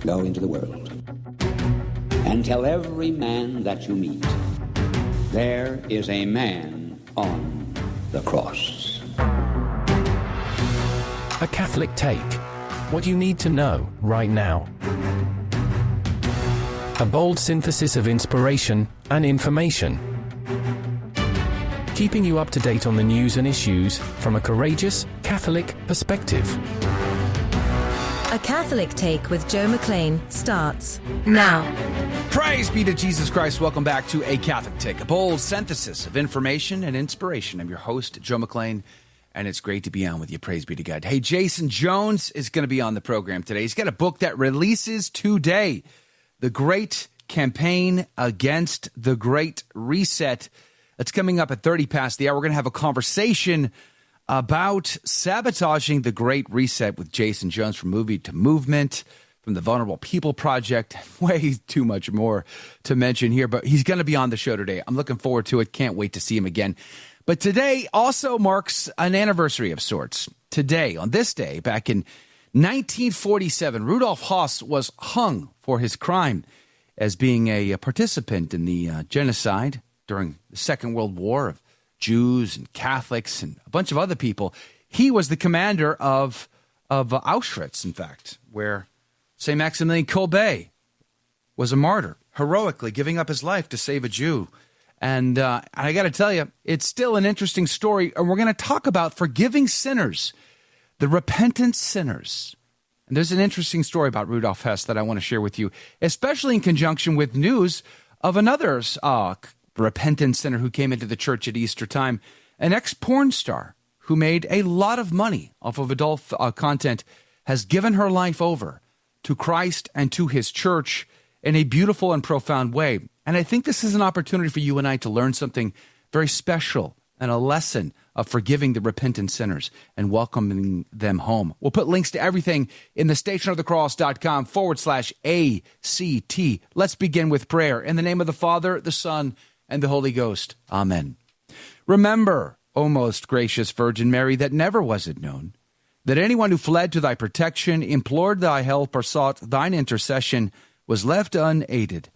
Go into the world and tell every man that you meet, there is a man on the cross. A Catholic Take. What you need to know right now. A bold synthesis of inspiration and information. Keeping you up to date on the news and issues from a courageous Catholic perspective. A Catholic Take with Joe McLean starts now. Praise be to Jesus Christ. Welcome back to A Catholic Take, a bold synthesis of information and inspiration. I'm your host, Joe McLean, and it's great to be on with you. Praise be to God. Hey, Jason Jones is going to be on the program today. He's got a book that releases today, The Great Campaign Against the Great Reset. It's coming up at 30 past the hour. We're going to have a conversation about sabotaging the Great Reset with Jason Jones from Movie to Movement, from the Vulnerable People Project. Way too much more to mention here, but he's going to be on the show today. I'm looking forward to it. Can't wait to see him again. But today also marks an anniversary of sorts. Today, on this day, back in 1947, Rudolf Höss was hung for his crime as being a participant in the genocide during the Second World War of Jews and Catholics and a bunch of other people. He was the commander of Auschwitz, in fact, where St. Maximilian Kolbe was a martyr, heroically giving up his life to save a Jew. And I got to tell you, it's still an interesting story. And we're going to talk about forgiving sinners, the repentant sinners. And there's an interesting story about Rudolf Höss that I want to share with you, especially in conjunction with news of another repentant sinner who came into the church at Easter time, an ex-porn star who made a lot of money off of adult content, has given her life over to Christ and to his church in a beautiful and profound way. And I think this is an opportunity for you and I to learn something very special and a lesson of forgiving the repentant sinners and welcoming them home. We'll put links to everything in the stationofthecross.com/ACT. Let's begin with prayer. In the name of the Father, the Son, and the Holy Ghost. Amen. Remember, O most gracious Virgin Mary, that never was it known that anyone who fled to thy protection, implored thy help, or sought thine intercession was left unaided.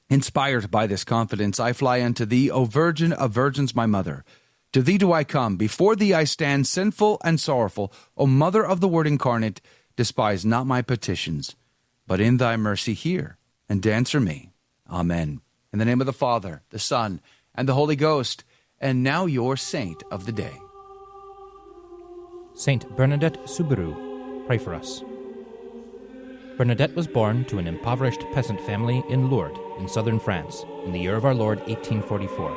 Inspired by this confidence, I fly unto thee, O Virgin of Virgins, my mother. To thee do I come, before thee I stand, sinful and sorrowful. O Mother of the Word incarnate, despise not my petitions, but in thy mercy hear and answer me. Amen. In the name of the Father, the Son, and the Holy Ghost, and now your saint of the day. Saint Bernadette Soubirous, pray for us. Bernadette was born to an impoverished peasant family in Lourdes, in southern France, in the year of our Lord 1844.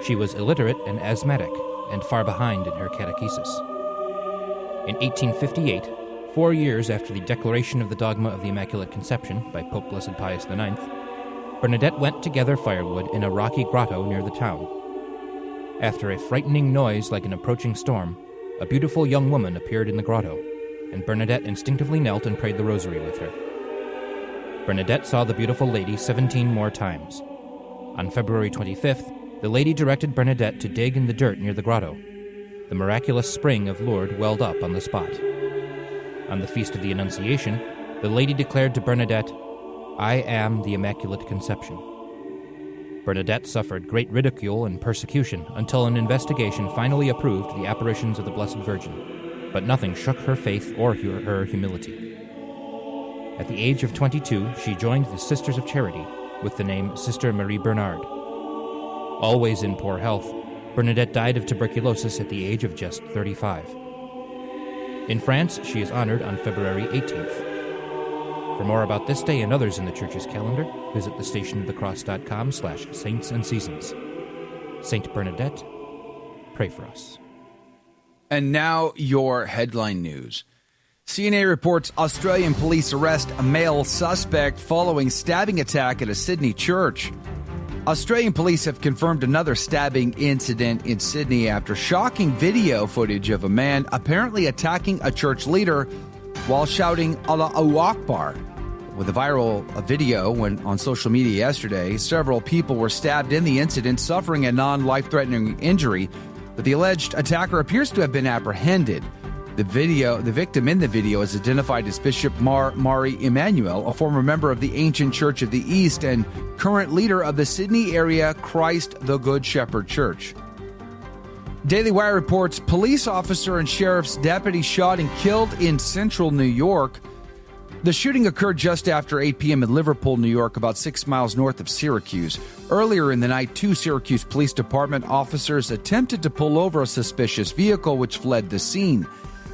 She was illiterate and asthmatic, and far behind in her catechesis. In 1858, 4 years after the declaration of the dogma of the Immaculate Conception by Pope Blessed Pius IX, Bernadette went to gather firewood in a rocky grotto near the town. After a frightening noise like an approaching storm, a beautiful young woman appeared in the grotto, and Bernadette instinctively knelt and prayed the rosary with her. Bernadette saw the beautiful lady 17 more times. On February 25th, the lady directed Bernadette to dig in the dirt near the grotto. The miraculous spring of Lourdes welled up on the spot. On the Feast of the Annunciation, the lady declared to Bernadette, I am the Immaculate Conception. Bernadette suffered great ridicule and persecution until an investigation finally approved the apparitions of the Blessed Virgin, but nothing shook her faith or her humility. At the age of 22, she joined the Sisters of Charity with the name Sister Marie Bernard. Always in poor health, Bernadette died of tuberculosis at the age of just 35. In France, she is honored on February 18th. For more about this day and others in the Church's calendar, visit thestationofthecross.com/saints and seasons. Saint Bernadette, pray for us. And now your headline news. CNA reports Australian police arrest a male suspect following stabbing attack at a Sydney church. Australian police have confirmed another stabbing incident in Sydney after shocking video footage of a man apparently attacking a church leader while shouting Allahu Akbar. With a viral video on social media yesterday, several people were stabbed in the incident, suffering a non-life-threatening injury, but the alleged attacker appears to have been apprehended. The victim in the video is identified as Bishop Mari Emanuel, a former member of the Ancient Church of the East and current leader of the Sydney area Christ the Good Shepherd Church. Daily Wire reports police officer and sheriff's deputy shot and killed in central New York. The shooting occurred just after 8 p.m. in Liverpool, New York, about 6 miles north of Syracuse. Earlier in the night, 2 Syracuse Police Department officers attempted to pull over a suspicious vehicle which fled the scene.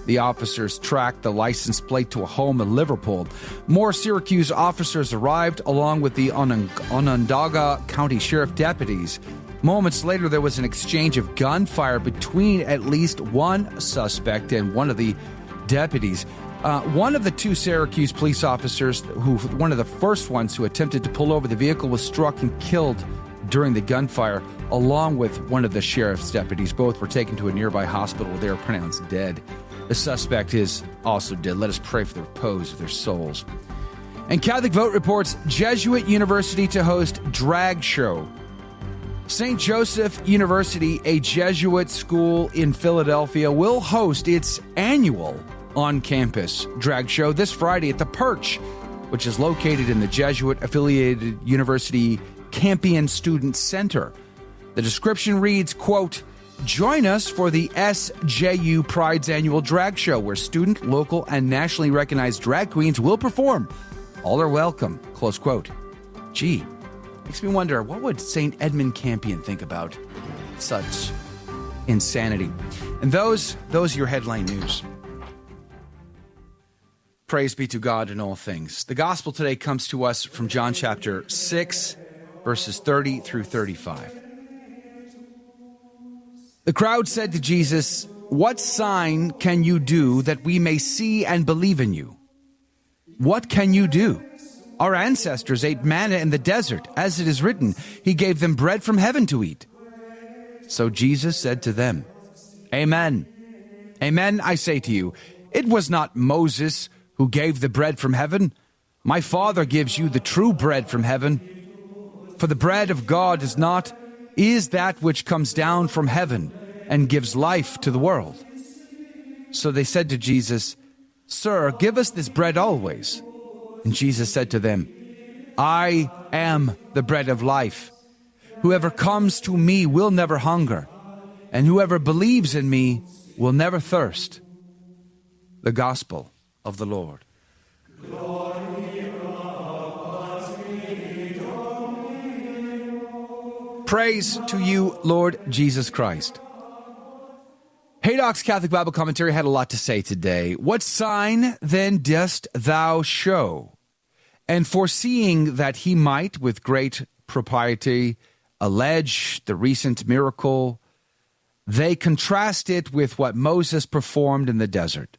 The officers tracked the license plate to a home in Liverpool. More Syracuse officers arrived, along with the Onondaga County Sheriff deputies. Moments later, there was an exchange of gunfire between at least one suspect and one of the deputies. One of the 2 Syracuse police officers, one of the first ones who attempted to pull over the vehicle, was struck and killed during the gunfire, along with one of the sheriff's deputies. Both were taken to a nearby hospital where they were pronounced dead. The suspect is also dead. Let us pray for the repose of their souls. And Catholic Vote reports Jesuit University to host drag show. St. Joseph University, a Jesuit school in Philadelphia, will host its annual on-campus drag show this Friday at the Perch, which is located in the Jesuit-affiliated University Campion Student Center. The description reads, quote, "Join us for the SJU Pride's annual drag show, where student, local, and nationally recognized drag queens will perform. All are welcome," close quote. Gee, makes me wonder, what would St. Edmund Campion think about such insanity? And those are your headline news. Praise be to God in all things. The gospel today comes to us from John chapter 6, verses 30 through 35. The crowd said to Jesus, "What sign can you do that we may see and believe in you? What can you do? Our ancestors ate manna in the desert, as it is written, He gave them bread from heaven to eat." So Jesus said to them, "Amen. Amen, I say to you, it was not Moses who gave the bread from heaven. My Father gives you the true bread from heaven. For the bread of God is that which comes down from heaven and gives life to the world." So they said to Jesus, "Sir, give us this bread always." And Jesus said to them, "I am the bread of life. Whoever comes to me will never hunger, and whoever believes in me will never thirst." The Gospel of the Lord. Praise to you, Lord Jesus Christ. Haydock's Catholic Bible Commentary had a lot to say today. "What sign then dost thou show?" And foreseeing that he might, with great propriety, allege the recent miracle, they contrast it with what Moses performed in the desert.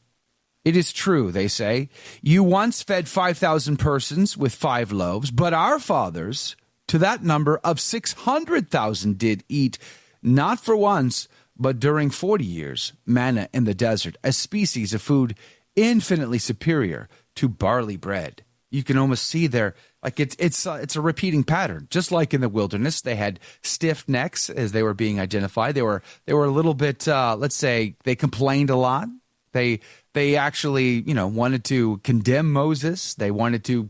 "It is true," they say, "you once fed 5,000 persons with 5 loaves, but our fathers, to that number of 600,000, did eat, not for once, but during 40 years, manna in the desert, a species of food infinitely superior to barley bread." You can almost see there, like it's a repeating pattern. Just like in the wilderness, they had stiff necks as they were being identified. They were a little bit, let's say, they complained a lot. They actually, wanted to condemn Moses. They wanted to,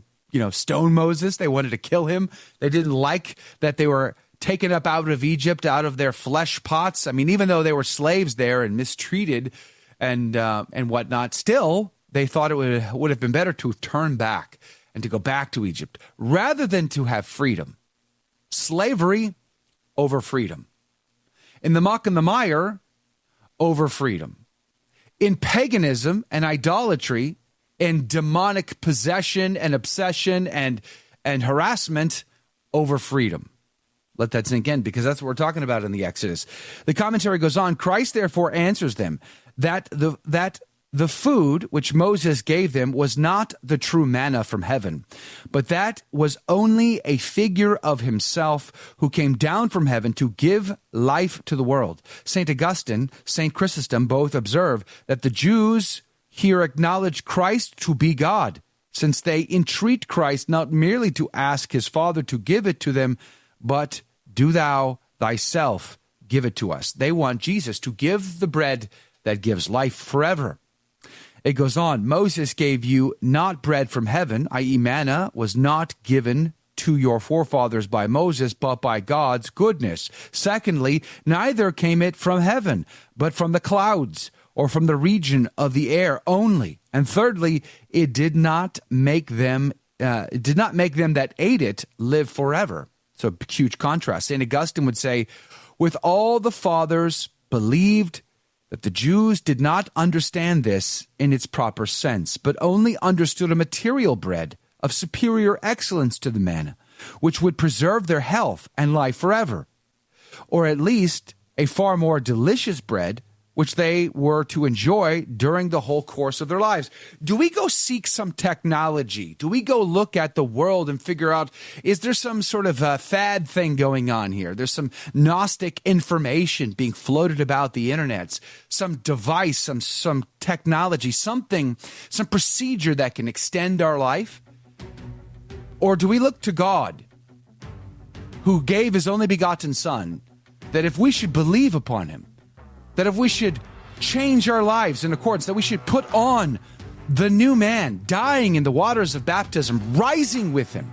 stone Moses. They wanted to kill him. They didn't like that they were taken up out of Egypt, out of their flesh pots. I mean, even though they were slaves there and mistreated and whatnot, still they thought it would have been better to turn back and to go back to Egypt rather than to have freedom. Slavery over freedom. In the muck and the mire over freedom. In paganism and idolatry, in demonic possession and obsession and harassment over freedom. Let that sink in, because that's what we're talking about in the Exodus. The commentary goes on, "Christ therefore answers them that the food which Moses gave them was not the true manna from heaven, but that was only a figure of himself who came down from heaven to give life to the world." St. Augustine, St. Chrysostom both observe that the Jews here acknowledge Christ to be God, since they entreat Christ not merely to ask his Father to give it to them, but "do thou thyself give it to us." They want Jesus to give the bread that gives life forever. It goes on, Moses gave you not bread from heaven, i.e. manna was not given to your forefathers by Moses, but by God's goodness. Secondly, neither came it from heaven, but from the clouds, or from the region of the air only. And thirdly, it did not make them that ate it live forever. So huge contrast. St. Augustine would say, with all the fathers believed that the Jews did not understand this in its proper sense, but only understood a material bread of superior excellence to the manna, which would preserve their health and life forever, or at least a far more delicious bread, which they were to enjoy during the whole course of their lives. Do we go seek some technology? Do we go look at the world and figure out, is there some sort of a fad thing going on here? There's some Gnostic information being floated about the internet, some device, some technology, something, some procedure that can extend our life? Or do we look to God, who gave his only begotten Son, that if we should believe upon him, that if we should change our lives in accordance, that we should put on the new man, dying in the waters of baptism, rising with him,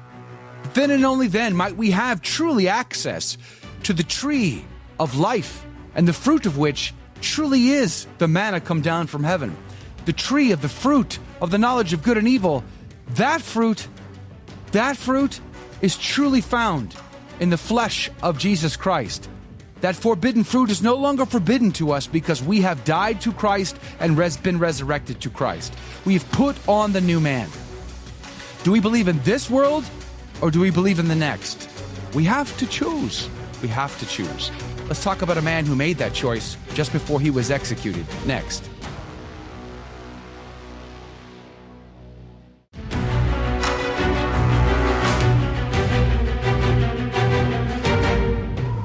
then and only then might we have truly access to the tree of life, and the fruit of which truly is the manna come down from heaven. The tree of the fruit of the knowledge of good and evil, that fruit is truly found in the flesh of Jesus Christ. That forbidden fruit is no longer forbidden to us because we have died to Christ and been resurrected to Christ. We've put on the new man. Do we believe in this world or do we believe in the next? We have to choose. We have to choose. Let's talk about a man who made that choice just before he was executed. Next.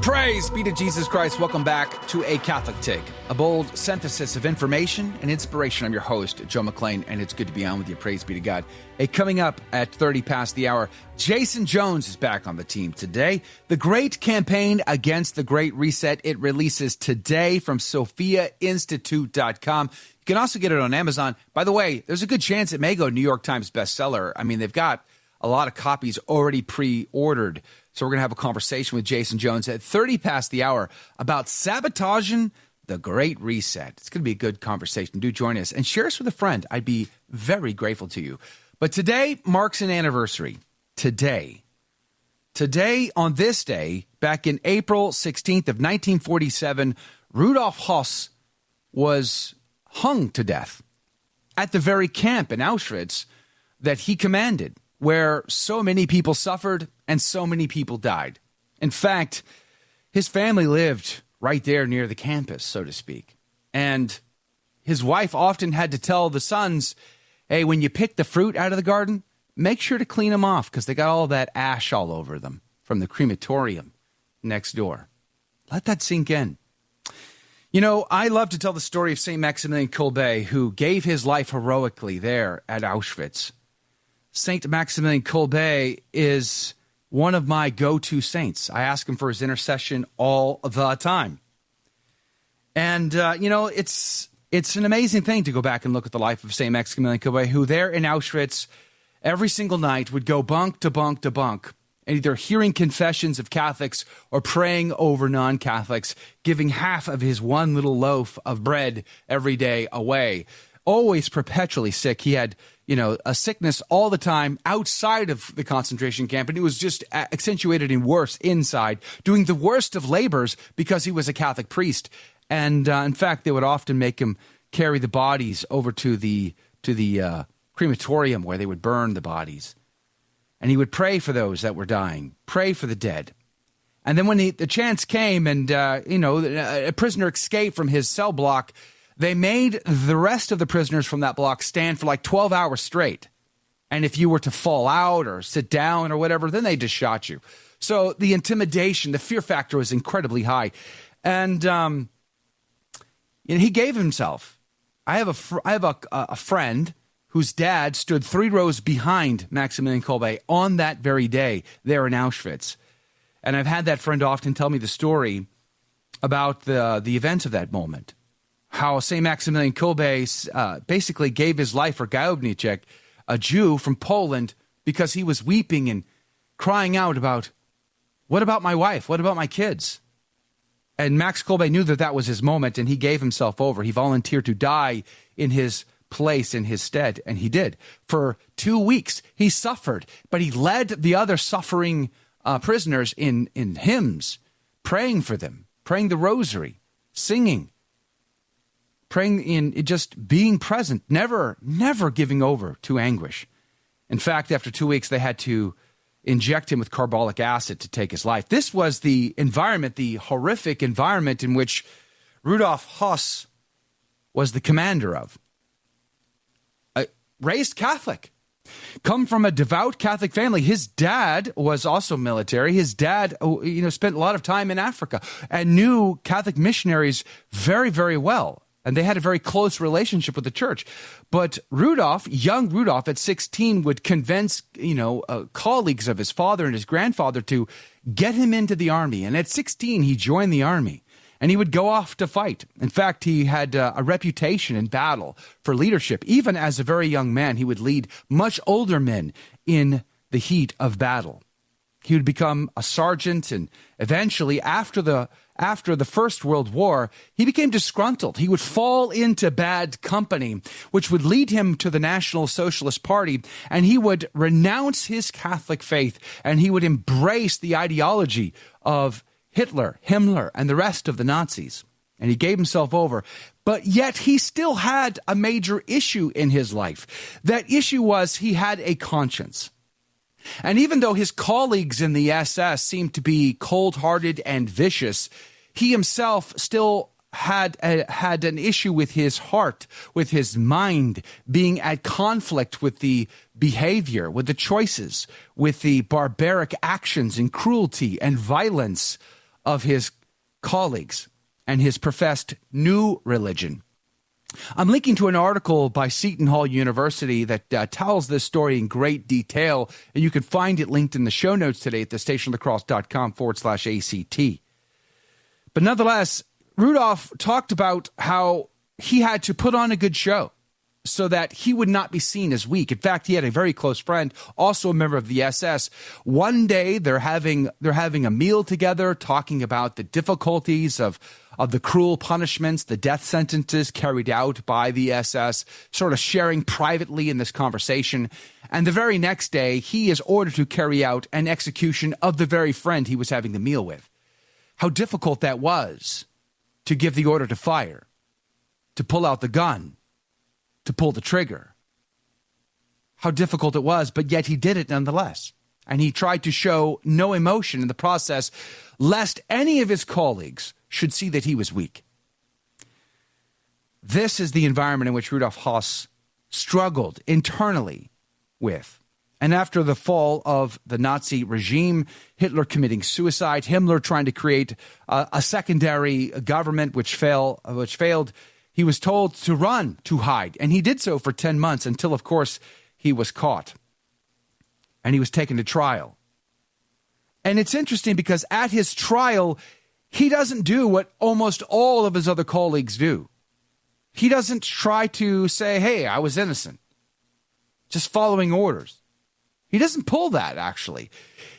Praise be to Jesus Christ. Welcome back to A Catholic Take, a bold synthesis of information and inspiration. I'm your host, Joe McClain, and it's good to be on with you. Praise be to God. Hey, coming up at 30 past the hour, Jason Jones is back on the team today. The Great Campaign Against the Great Reset. It releases today from SophiaInstitute.com. You can also get it on Amazon. By the way, there's a good chance it may go New York Times bestseller. I mean, they've got a lot of copies already pre-ordered. So we're going to have a conversation with Jason Jones at 30 past the hour about sabotaging the Great Reset. It's going to be a good conversation. Do join us and share us with a friend. I'd be very grateful to you. But today marks an anniversary. Today, on this day, back in April 16th of 1947, Rudolf Höss was hung to death at the very camp in Auschwitz that he commanded, where so many people suffered and so many people died. In fact, his family lived right there near the campus, so to speak. And his wife often had to tell the sons, hey, when you pick the fruit out of the garden, make sure to clean them off because they got all that ash all over them from the crematorium next door. Let that sink in. You know, I love to tell the story of St. Maximilian Kolbe, who gave his life heroically there at Auschwitz. St. Maximilian Kolbe is one of my go-to saints. I ask him for his intercession all the time. And, it's an amazing thing to go back and look at the life of St. Maximilian Kolbe, who there in Auschwitz every single night would go bunk to bunk to bunk, and either hearing confessions of Catholics or praying over non-Catholics, giving half of his one little loaf of bread every day away. Always perpetually sick. He had a sickness all the time outside of the concentration camp, and it was just accentuated and worse inside, doing the worst of labors because he was a Catholic priest. And in fact, they would often make him carry the bodies over to the crematorium where they would burn the bodies. And he would pray for those that were dying, pray for the dead. And then when the chance came and, a prisoner escaped from his cell block, they made the rest of the prisoners from that block stand for like 12 hours straight. And if you were to fall out or sit down or whatever, then they just shot you. So the intimidation, the fear factor was incredibly high. And he gave himself. I have a friend whose dad stood 3 rows behind Maximilian Kolbe on that very day there in Auschwitz. And I've had that friend often tell me the story about the events of that moment. how St. Maximilian Kolbe basically gave his life for Gajowniczek, a Jew from Poland, because he was weeping and crying out about, what about my wife? What about my kids? And Max Kolbe knew that that was his moment, and he gave himself over. He volunteered to die in his place, in his stead, and he did. For 2 weeks, he suffered, but he led the other suffering prisoners in hymns, praying for them, praying the rosary, singing, praying in just being present, never giving over to anguish. In fact, after 2 weeks, they had to inject him with carbolic acid to take his life. This was the environment, the horrific environment in which Rudolf Höss was the commander of. Raised Catholic, come from a devout Catholic family. His dad was also military. His dad, spent a lot of time in Africa and knew Catholic missionaries very, very well. And they had a very close relationship with the church. But young Rudolf at 16 would convince, colleagues of his father and his grandfather to get him into the army. And at 16, he joined the army. And he would go off to fight. In fact, he had a reputation in battle for leadership. Even as a very young man, he would lead much older men in the heat of battle. He would become a sergeant, and eventually, after the First World War, he became disgruntled. He would fall into bad company, which would lead him to the National Socialist Party, and he would renounce his Catholic faith, and he would embrace the ideology of Hitler, Himmler, and the rest of the Nazis. And he gave himself over. But yet he still had a major issue in his life. That issue was he had a conscience. And even though his colleagues in the SS seemed to be cold-hearted and vicious, he himself still had an issue with his heart, with his mind, being at conflict with the behavior, with the choices, with the barbaric actions and cruelty and violence of his colleagues and his professed new religion. I'm linking to an article by Seton Hall University that tells this story in great detail, and you can find it linked in the show notes today at thestationofthecross.com/ACT. But nonetheless, Rudolf talked about how he had to put on a good show so that he would not be seen as weak. In fact, he had a very close friend, also a member of the SS. One day, they're having a meal together, talking about the difficulties of the cruel punishments, the death sentences carried out by the SS, sort of sharing privately in this conversation. And the very next day, he is ordered to carry out an execution of the very friend he was having the meal with. How difficult that was to give the order to fire, to pull out the gun, to pull the trigger. How difficult it was, but yet he did it nonetheless. And he tried to show no emotion in the process, lest any of his colleagues should see that he was weak. This is the environment in which Rudolf Höss struggled internally with. And after the fall of the Nazi regime, Hitler committing suicide, Himmler trying to create a secondary government which failed, he was told to run, to hide. And he did so for 10 months until, of course, he was caught. And he was taken to trial. And it's interesting because at his trial, he doesn't do what almost all of his other colleagues do. He doesn't try to say, hey, I was innocent, just following orders. He doesn't pull that, actually.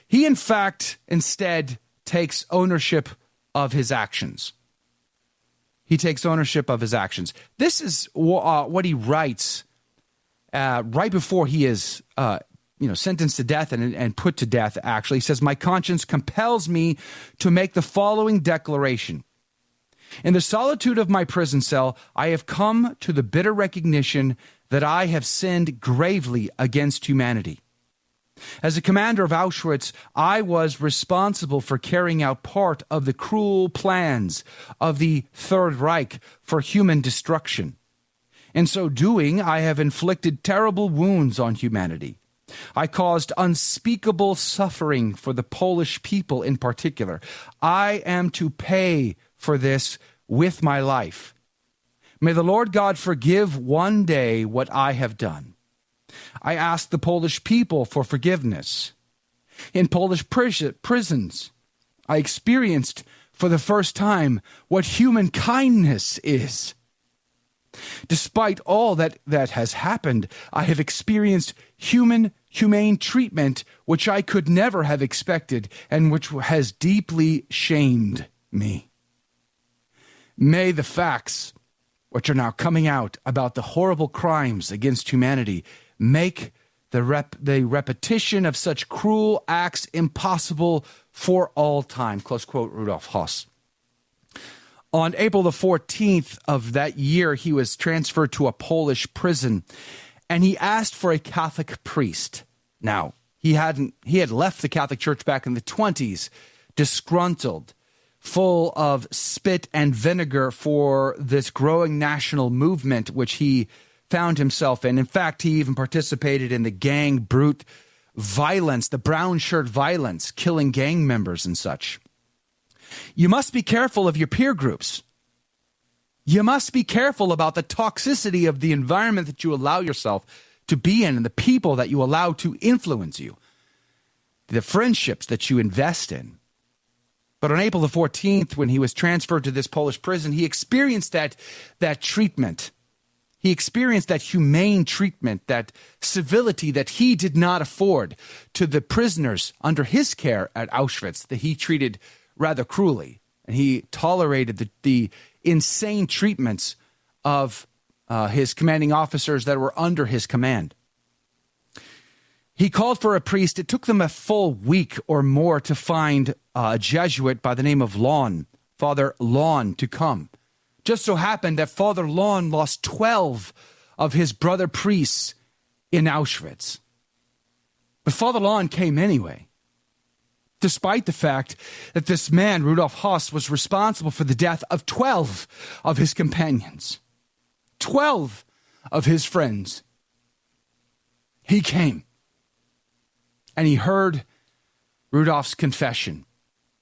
He, in fact, instead takes ownership of his actions. He takes ownership of his actions. This is what he writes right before he is sentenced to death and put to death, actually. He says, my conscience compels me to make the following declaration. In the solitude of my prison cell, I have come to the bitter recognition that I have sinned gravely against humanity. As a commander of Auschwitz, I was responsible for carrying out part of the cruel plans of the Third Reich for human destruction. In so doing, I have inflicted terrible wounds on humanity. I caused unspeakable suffering for the Polish people in particular. I am to pay for this with my life. May the Lord God forgive one day what I have done. I ask the Polish people for forgiveness. In Polish prisons, I experienced for the first time what human kindness is. Despite all that has happened, I have experienced humane treatment which I could never have expected and which has deeply shamed me. May the facts which are now coming out about the horrible crimes against humanity make the repetition of such cruel acts impossible for all time. Close quote, Rudolf Höss. On April the 14th of that year, he was transferred to a Polish prison, and he asked for a Catholic priest. Now, he had left the Catholic Church back in the 20s, disgruntled, full of spit and vinegar for this growing national movement which he found himself in. In fact, he even participated in the gang brute violence, the brown shirt violence, killing gang members and such. You must be careful of your peer groups. You must be careful about the toxicity of the environment that you allow yourself to be in and the people that you allow to influence you, the friendships that you invest in. But on April the 14th, when he was transferred to this Polish prison, he experienced that treatment. He experienced that humane treatment, that civility that he did not afford to the prisoners under his care at Auschwitz, that he treated rather cruelly. And he tolerated the insane treatments of his commanding officers that were under his command. He called for a priest. It took them a full week or more to find a Jesuit by the name of Lawn, Father Lawn, to come. Just so happened that Father Lawn lost 12 of his brother priests in Auschwitz. But Father Lawn came anyway, despite the fact that this man, Rudolf Höss, was responsible for the death of 12 of his companions, 12 of his friends. He came, and he heard Rudolf's confession.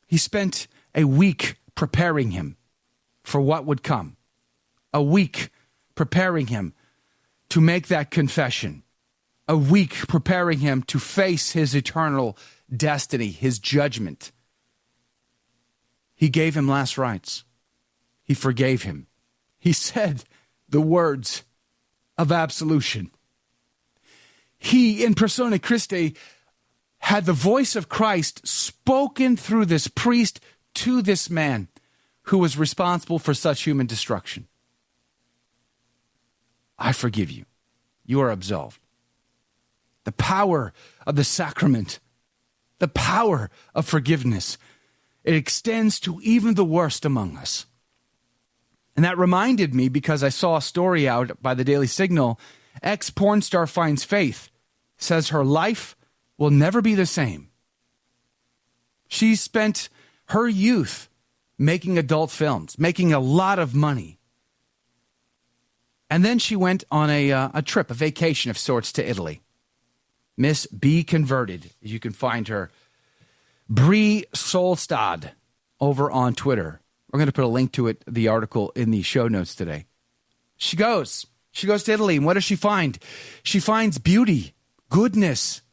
He spent a week preparing him for what would come, a week preparing him to make that confession, a week preparing him to face his eternal destiny, his judgment. He gave him last rites. He forgave him. He said the words of absolution. He, in persona Christi, had the voice of Christ spoken through this priest to this man who was responsible for such human destruction. I forgive you. You are absolved. The power of the sacrament, the power of forgiveness, it extends to even the worst among us. And that reminded me, because I saw a story out by the Daily Signal, ex-porn star finds faith, says her life will never be the same. She spent her youth making adult films, making a lot of money. And then she went on a trip, a vacation of sorts to Italy. Miss B Converted, as you can find her. Brie Solstad over on Twitter. We're going to put a link to it, the article, in the show notes today. She goes to Italy, and what does she find? She finds beauty, goodness.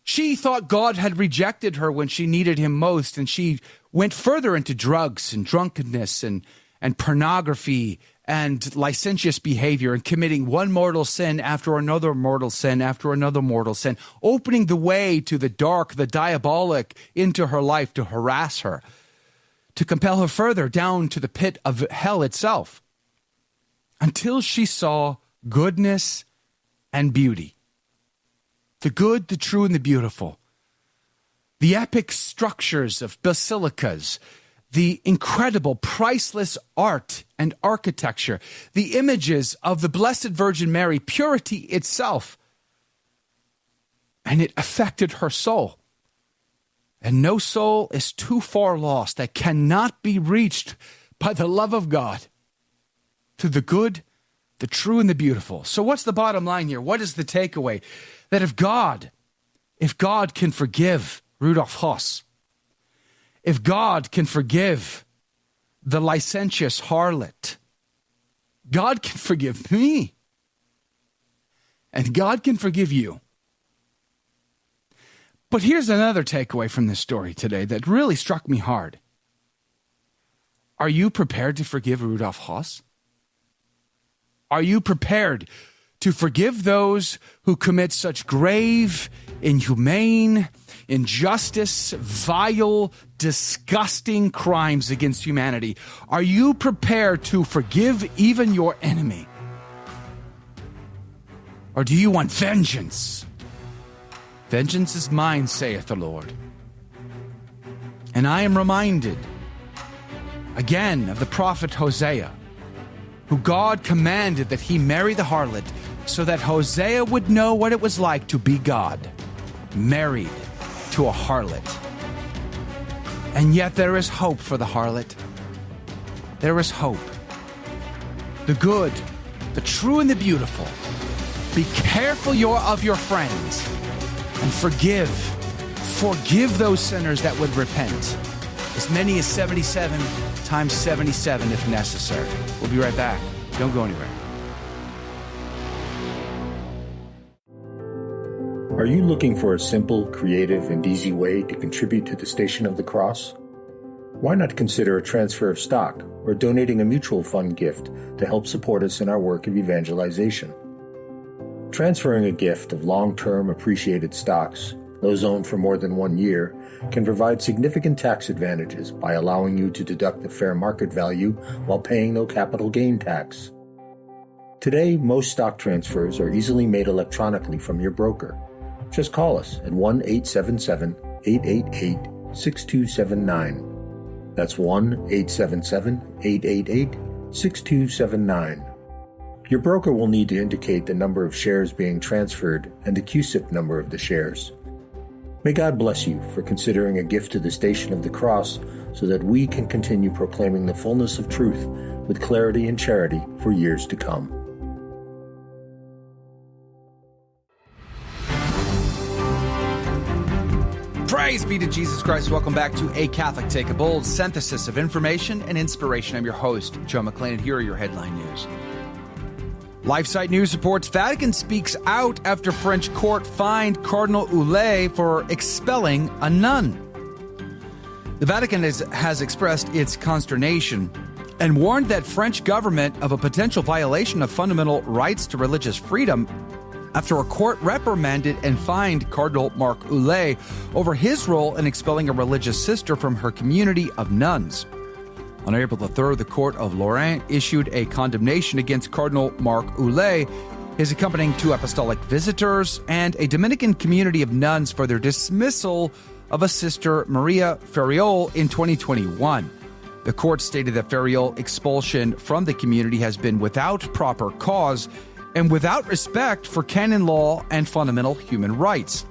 She thought God had rejected her when she needed him most, and she went further into drugs and drunkenness and pornography and licentious behavior, and committing one mortal sin after another mortal sin after another mortal sin, opening the way to the dark, the diabolic into her life to harass her, to compel her further down to the pit of hell itself, until she saw goodness and beauty. The good, the true, and the beautiful. The epic structures of basilicas, the incredible, priceless art and architecture, the images of the Blessed Virgin Mary, purity itself. And it affected her soul. And no soul is too far lost that cannot be reached by the love of God to the good, the true, and the beautiful. So what's the bottom line here? What is the takeaway? That if God can forgive Rudolf Höss, if God can forgive the licentious harlot, God can forgive me. And God can forgive you. But here's another takeaway from this story today that really struck me hard. Are you prepared to forgive Rudolf Höss? Are you prepared to forgive those who commit such grave, inhumane, injustice, vile, disgusting crimes against humanity? Are you prepared to forgive even your enemy? Or do you want vengeance? Vengeance is mine, saith the Lord. And I am reminded again of the prophet Hosea, who God commanded that he marry the harlot so that Hosea would know what it was like to be God, married to a harlot. And yet there is hope for the harlot. There is hope. The good, the true, and the beautiful. Be careful of your friends and forgive. Forgive those sinners that would repent. As many as 77 times 77 if necessary. We'll be right back. Don't go anywhere. Are you looking for a simple, creative, and easy way to contribute to the Station of the Cross? Why not consider a transfer of stock or donating a mutual fund gift to help support us in our work of evangelization? Transferring a gift of long-term appreciated stocks, those owned for more than 1 year, can provide significant tax advantages by allowing you to deduct the fair market value while paying no capital gain tax. Today, most stock transfers are easily made electronically from your broker. Just call us at 1-877-888-6279. That's 1-877-888-6279. Your broker will need to indicate the number of shares being transferred and the QSIP number of the shares. May God bless you for considering a gift to the Station of the Cross so that we can continue proclaiming the fullness of truth with clarity and charity for years to come. Praise be to Jesus Christ. Welcome back to A Catholic Take, a bold synthesis of information and inspiration. I'm your host, Joe McClain, and here are your headline news. LifeSite News reports Vatican speaks out after French court fined Cardinal Hullet for expelling a nun. The Vatican has expressed its consternation and warned that French government of a potential violation of fundamental rights to religious freedom after a court reprimanded and fined Cardinal Marc Hullet over his role in expelling a religious sister from her community of nuns. On April the 3rd, the Court of Lorraine issued a condemnation against Cardinal Marc Hullet, his accompanying 2 apostolic visitors, and a Dominican community of nuns for their dismissal of a sister, Maria Ferriol, in 2021. The court stated that Ferriol's expulsion from the community has been without proper cause and without respect for canon law and fundamental human rights.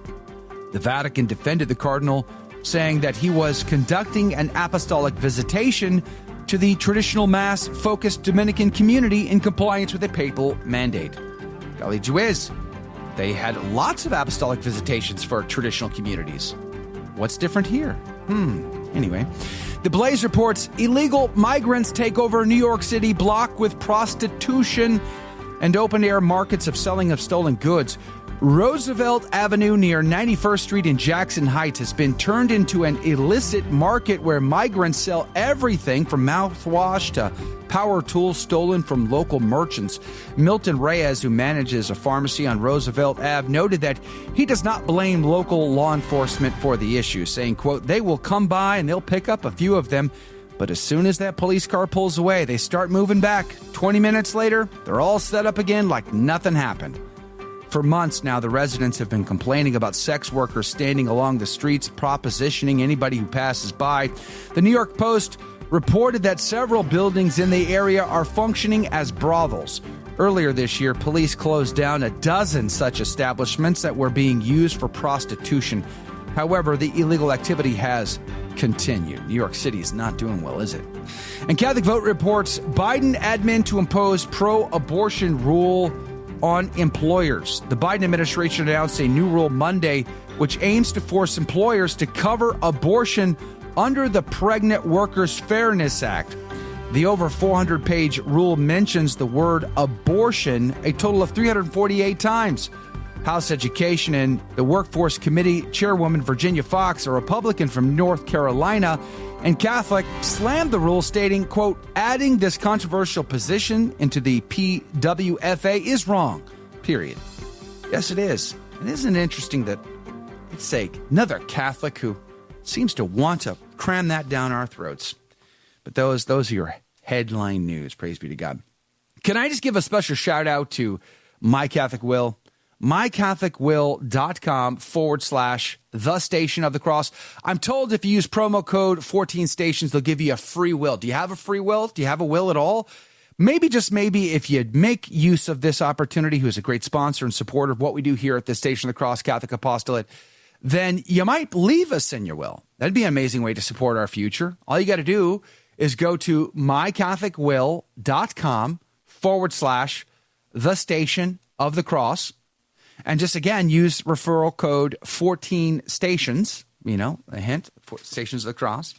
The Vatican defended the cardinal, saying that he was conducting an apostolic visitation to the traditional Mass-focused Dominican community in compliance with a papal mandate. Golly gee whiz, they had lots of apostolic visitations for traditional communities. What's different here? Anyway, The Blaze reports illegal migrants take over New York City block with prostitution and open-air markets of selling of stolen goods. Roosevelt Avenue near 91st Street in Jackson Heights has been turned into an illicit market where migrants sell everything from mouthwash to power tools stolen from local merchants. Milton Reyes, who manages a pharmacy on Roosevelt Ave, noted that he does not blame local law enforcement for the issue, saying, quote, "They will come by and they'll pick up a few of them, but as soon as that police car pulls away, they start moving back. 20 minutes later, they're all set up again like nothing happened." For months now, the residents have been complaining about sex workers standing along the streets, propositioning anybody who passes by. The New York Post reported that several buildings in the area are functioning as brothels. Earlier this year, police closed down a dozen such establishments that were being used for prostitution. However, the illegal activity has continued. New York City is not doing well, is it? And Catholic Vote reports Biden admin to impose pro-abortion rule on employers. The Biden administration announced a new rule Monday, which aims to force employers to cover abortion under the Pregnant Workers Fairness Act. The over 400-page rule mentions the word abortion a total of 348 times. House Education and the Workforce Committee Chairwoman Virginia Fox, a Republican from North Carolina and Catholic, slammed the rule, stating, quote, adding this controversial position into the PWFA is wrong, period. Yes, it is. And isn't it interesting that it's sake, another Catholic who seems to want to cram that down our throats. But those are your headline news. Praise be to God. Can I just give a special shout out to My Catholic Will? mycatholicwill.com/the Station of the Cross. I'm told if you use promo code 14 Stations, they'll give you a free will. Do you have a free will? Do you have a will at all? Maybe, just maybe, if you make use of this opportunity, who's a great sponsor and supporter of what we do here at the Station of the Cross Catholic Apostolate, then you might leave us in your will. That'd be an amazing way to support our future. All you got to do is go to mycatholicwill.com/the Station of the Cross. And just, again, use referral code 14 Stations, a hint, Stations of the Cross.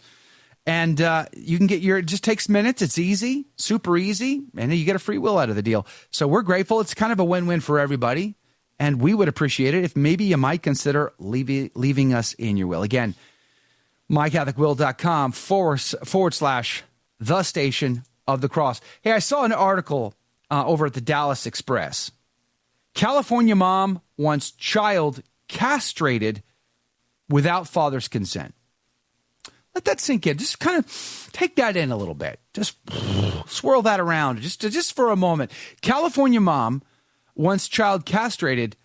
And you can get it just takes minutes. It's easy, super easy. And you get a free will out of the deal. So we're grateful. It's kind of a win-win for everybody. And we would appreciate it if maybe you might consider leaving us in your will. Again, mycatholicwill.com/the Station of the Cross. Hey, I saw an article over at the Dallas Express. California mom wants child castrated without father's consent. Let that sink in. Just kind of take that in a little bit. Just swirl that around just for a moment. California mom wants child castrated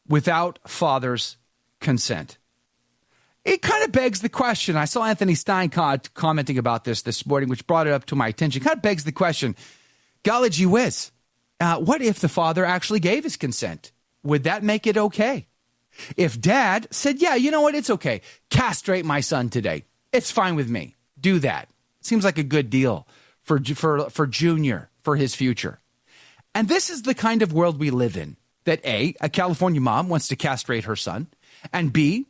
without father's consent. It kind of begs the question. I saw Anthony Stein commenting about this morning, which brought it up to my attention. It kind of begs the question, golly gee whiz. What if the father actually gave his consent? Would that make it okay? If dad said, yeah, you know what? It's okay. Castrate my son today. It's fine with me. Do that. Seems like a good deal for Junior, for his future. And this is the kind of world we live in, that A, a California mom wants to castrate her son, and B,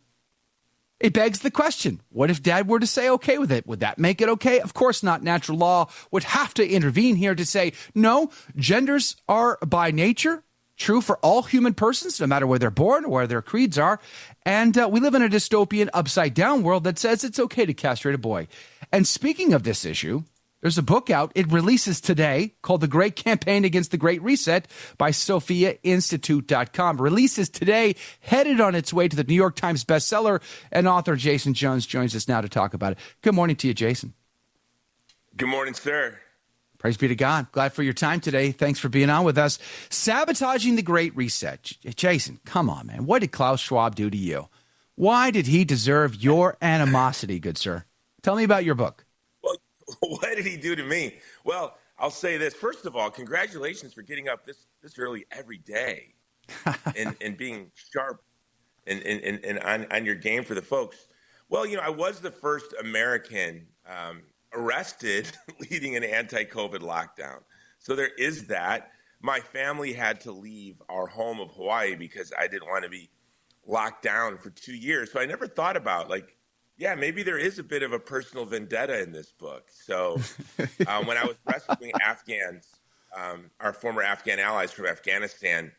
it begs the question, what if dad were to say okay with it? Would that make it okay? Of course not. Natural law would have to intervene here to say, no, genders are by nature true for all human persons, no matter where they're born or where their creeds are. And we live in a dystopian, upside-down world that says it's okay to castrate a boy. And speaking of this issue, there's a book out. It releases today called The Great Campaign Against the Great Reset by SophiaInstitute.com. Releases today, headed on its way to the New York Times bestseller, and author Jason Jones joins us now to talk about it. Good morning to you, Jason. Good morning, sir. Praise be to God. Glad for your time today. Thanks for being on with us. Sabotaging the Great Reset. Jason, come on, man. What did Klaus Schwab do to you? Why did he deserve your animosity, good sir? Tell me about your book. What did he do to me? Well, I'll say this. First of all, congratulations for getting up this early every day and being sharp and on your game for the folks. Well, I was the first American arrested leading an anti-COVID lockdown. So there is that. My family had to leave our home of Hawaii because I didn't want to be locked down for 2 years. So I never thought about maybe there is a bit of a personal vendetta in this book. So when I was rescuing Afghans, our former Afghan allies from Afghanistan,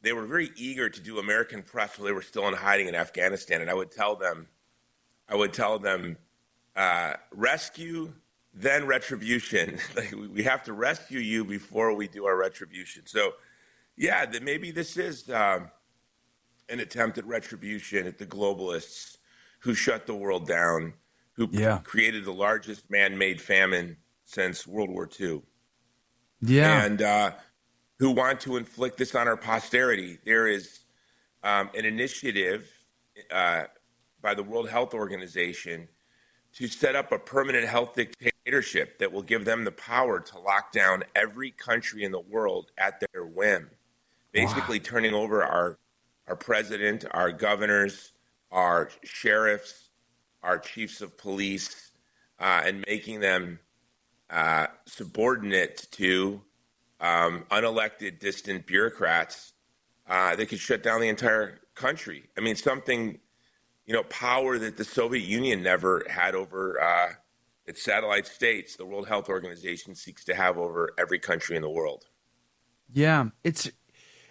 they were very eager to do American press while they were still in hiding in Afghanistan. And I would tell them, rescue, then retribution. We have to rescue you before we do our retribution. So, maybe this is an attempt at retribution at the globalists who shut the world down, who created the largest man-made famine since World War II. Yeah. And who want to inflict this on our posterity. There is an initiative by the World Health Organization to set up a permanent health dictatorship that will give them the power to lock down every country in the world at their whim, basically turning over our president, our governors, our sheriffs, our chiefs of police, and making them subordinate to unelected, distant bureaucrats that could shut down the entire country. I mean, something, power that the Soviet Union never had over its satellite states. The World Health Organization seeks to have over every country in the world. Yeah,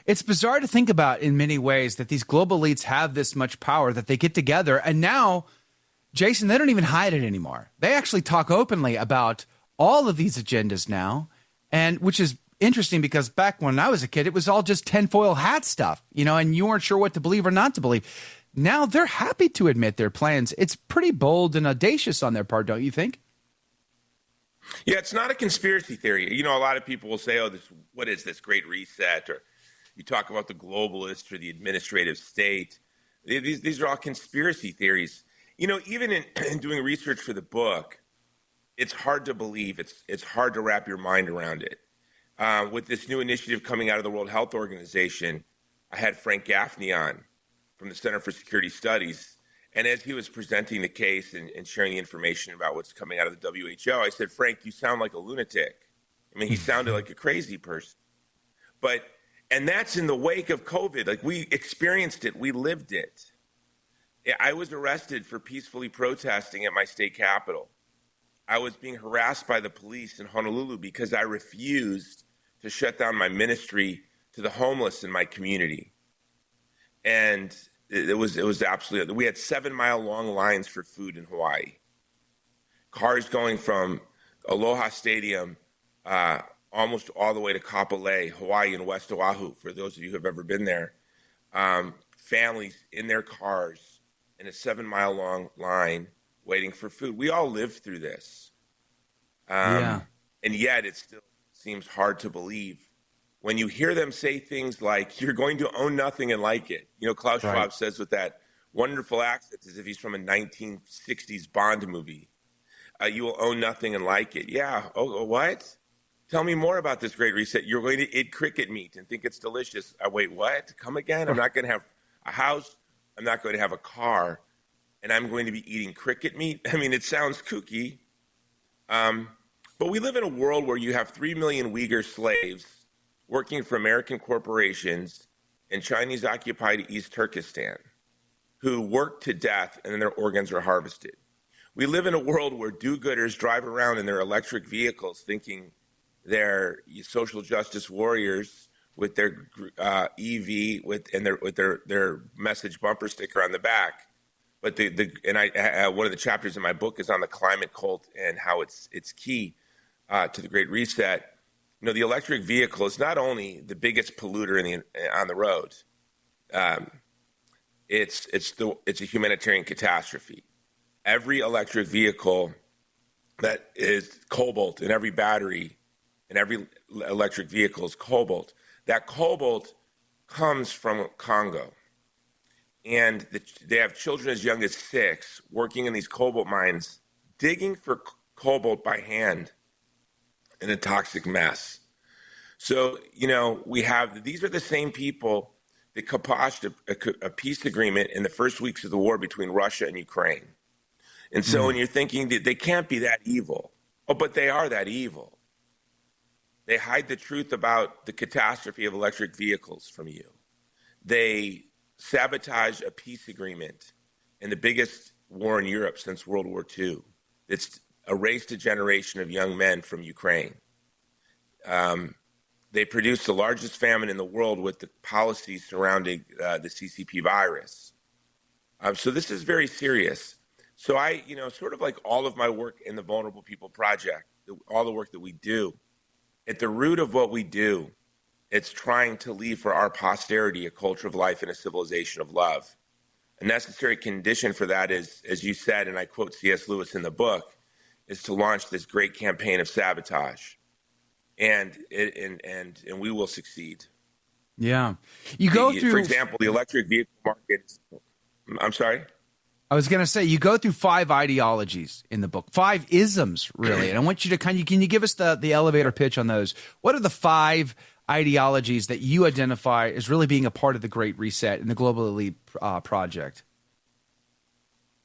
It's bizarre to think about in many ways that these global elites have this much power that they get together. And now, Jason, they don't even hide it anymore. They actually talk openly about all of these agendas now, and which is interesting because back when I was a kid, it was all just tinfoil hat stuff, and you weren't sure what to believe or not to believe. Now they're happy to admit their plans. It's pretty bold and audacious on their part, don't you think? Yeah, it's not a conspiracy theory. A lot of people will say, what is this Great Reset? Or you talk about the globalists or the administrative state. These are all conspiracy theories. Even in doing research for the book, it's hard to believe. It's hard to wrap your mind around it. With this new initiative coming out of the World Health Organization, I had Frank Gaffney on from the Center for Security Studies. And as he was presenting the case and sharing the information about what's coming out of the WHO, I said, Frank, you sound like a lunatic. I mean, he sounded like a crazy person. And that's in the wake of COVID. Like, we experienced it. We lived it. I was arrested for peacefully protesting at my state capitol. I was being harassed by the police in Honolulu because I refused to shut down my ministry to the homeless in my community. And it was absolutely, we had 7-mile-long lines for food in Hawaii. Cars going from Aloha Stadium almost all the way to Kapolei, Hawaii and West Oahu, for those of you who have ever been there. Families in their cars in a 7-mile-long line waiting for food. We all lived through this. And yet it still seems hard to believe when you hear them say things like, you're going to own nothing and like it. Klaus Schwab says with that wonderful accent as if he's from a 1960s Bond movie. You will own nothing and like it. Yeah. Oh, what? Tell me more about this Great Reset. You're going to eat cricket meat and think it's delicious. Wait, what? Come again? I'm not going to have a house. I'm not going to have a car. And I'm going to be eating cricket meat? I mean, it sounds kooky. But we live in a world where you have 3 million Uyghur slaves working for American corporations in Chinese-occupied East Turkestan who work to death and then their organs are harvested. We live in a world where do-gooders drive around in their electric vehicles thinking they're social justice warriors with their EV with their message bumper sticker on the back. But one of the chapters in my book is on the climate cult and how it's key to the Great Reset. The electric vehicle is not only the biggest polluter on the road. It's a humanitarian catastrophe. Every electric vehicle that is cobalt in every battery in every electric vehicle is cobalt. That cobalt comes from Congo. And they have children as young as 6 working in these cobalt mines, digging for cobalt by hand in a toxic mess. So, these are the same people that kiboshed a peace agreement in the first weeks of the war between Russia and Ukraine. And so when you're thinking that they can't be that evil, but they are that evil. They hide the truth about the catastrophe of electric vehicles from you. They sabotage a peace agreement in the biggest war in Europe since World War II. It's erased a generation of young men from Ukraine. They produced the largest famine in the world with the policies surrounding the CCP virus. So this is very serious. So I, sort of like all of my work in the Vulnerable People Project, all the work that we do, at the root of what we do, it's trying to leave for our posterity a culture of life and a civilization of love. A necessary condition for that is, as you said, and I quote C.S. Lewis in the book, is to launch this great campaign of sabotage. And we will succeed. Yeah. You go through, for example, the electric vehicle market. I'm sorry? I was going to say, you go through 5 ideologies in the book, 5 isms, really. And I want you to can you give us the elevator pitch on those? What are the 5 ideologies that you identify as really being a part of the Great Reset and the Global Elite Project?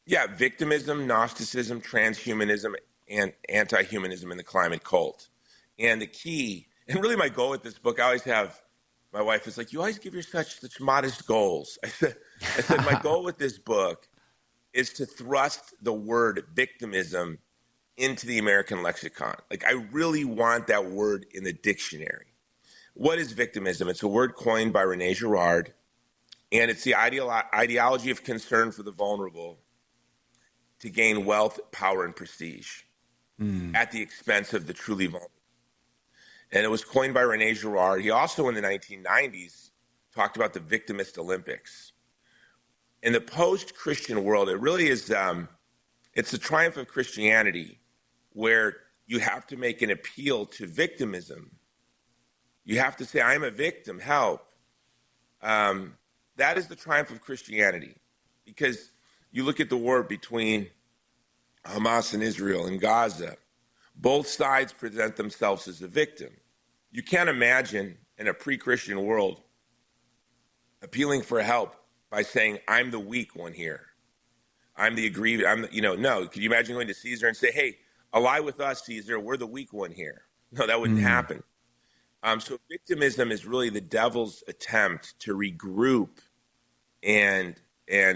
Yeah, victimism, Gnosticism, transhumanism, and anti-humanism in the climate cult. And the key, and really my goal with this book, I always have, my wife is like, you always give yourself such modest goals. I said, my goal with this book is to thrust the word victimism into the American lexicon. Like, I really want that word in the dictionary. what is victimism? It's a word coined by Rene Girard, and it's the ideology of concern for the vulnerable to gain wealth, power, and prestige at the expense of the truly vulnerable. And it was coined by Rene Girard. He also, in the 1990s, talked about the victimist Olympics. In the post-Christian world, it really is, it's the triumph of Christianity, where you have to make an appeal to victimism. You have to say, I'm a victim, help. That is the triumph of Christianity, because you look at the war between Hamas and Israel in Gaza, both sides present themselves as a victim. You can't imagine in a pre-Christian world appealing for help by saying, I'm the weak one here. I'm the aggrieved. No. Could you imagine going to Caesar and say, hey, ally with us, Caesar, we're the weak one here? No, that wouldn't happen. So victimism is really the devil's attempt to regroup and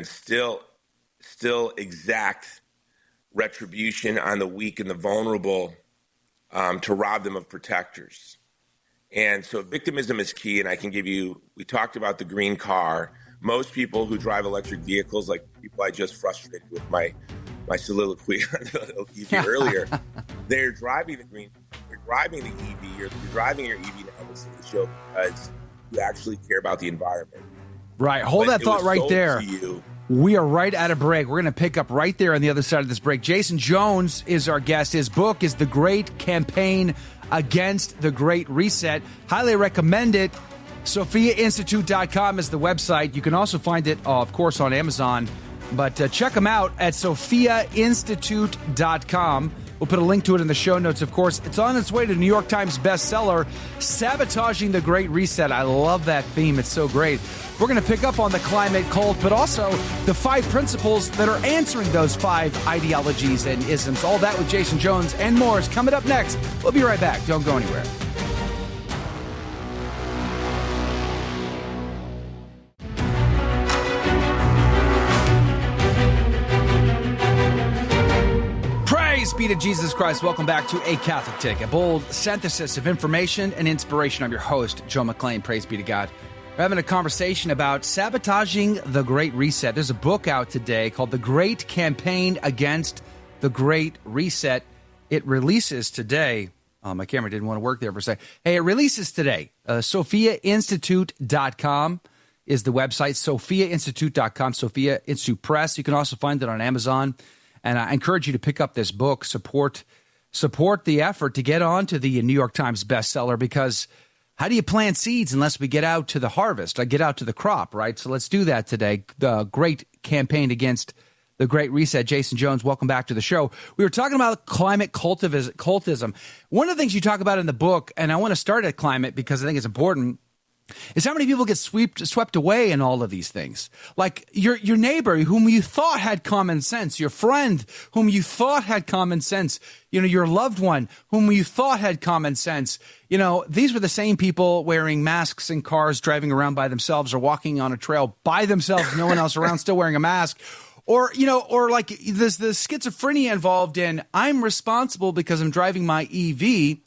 still exact retribution on the weak and the vulnerable, to rob them of protectors. And so victimism is key. And I can give you, we talked about the green car. Most people who drive electric vehicles, like people I just frustrated with my soliloquy on the EV earlier, they're driving the green, they're driving the EV, you're driving your EV now to the show because you actually care about the environment. Right. Hold that thought right there. We are right at a break. We're going to pick up right there on the other side of this break. Jason Jones is our guest. His book is The Great Campaign Against the Great Reset. Highly recommend it. SophiaInstitute.com is the website. You can also find it, of course, on Amazon. But check them out at SophiaInstitute.com. We'll put a link to it in the show notes, of course. It's on its way to New York Times bestseller, Sabotaging the Great Reset. I love that theme. It's so great. We're going to pick up on the climate cult, but also the 5 principles that are answering those 5 ideologies and isms. All that with Jason Jones and more is coming up next. We'll be right back. Don't go anywhere. Praise be to Jesus Christ. Welcome back to A Catholic Take, a bold synthesis of information and inspiration. I'm your host, Joe McClain. Praise be to God. We're having a conversation about sabotaging the Great Reset. There's a book out today called The Great Campaign Against the Great Reset. It releases today. Oh, my camera didn't want to work there for a second. Hey, it releases today. SophiaInstitute.com is the website. SophiaInstitute.com, Sophia Institute Press. You can also find it on Amazon. And I encourage you to pick up this book, support the effort to get on to the New York Times bestseller, because how do you plant seeds unless we get out to the harvest, get out to the crop, right? So let's do that today. The Great Campaign Against the Great Reset. Jason Jones, welcome back to the show. We were talking about climate cultism. One of the things you talk about in the book, and I want to start at climate because I think it's important, is how many people get swept away in all of these things. Like your neighbor whom you thought had common sense, your friend whom you thought had common sense, your loved one whom you thought had common sense. These were the same people wearing masks in cars, driving around by themselves or walking on a trail by themselves, no one else around, still wearing a mask. Or like there's the schizophrenia involved in, I'm responsible because I'm driving my EV,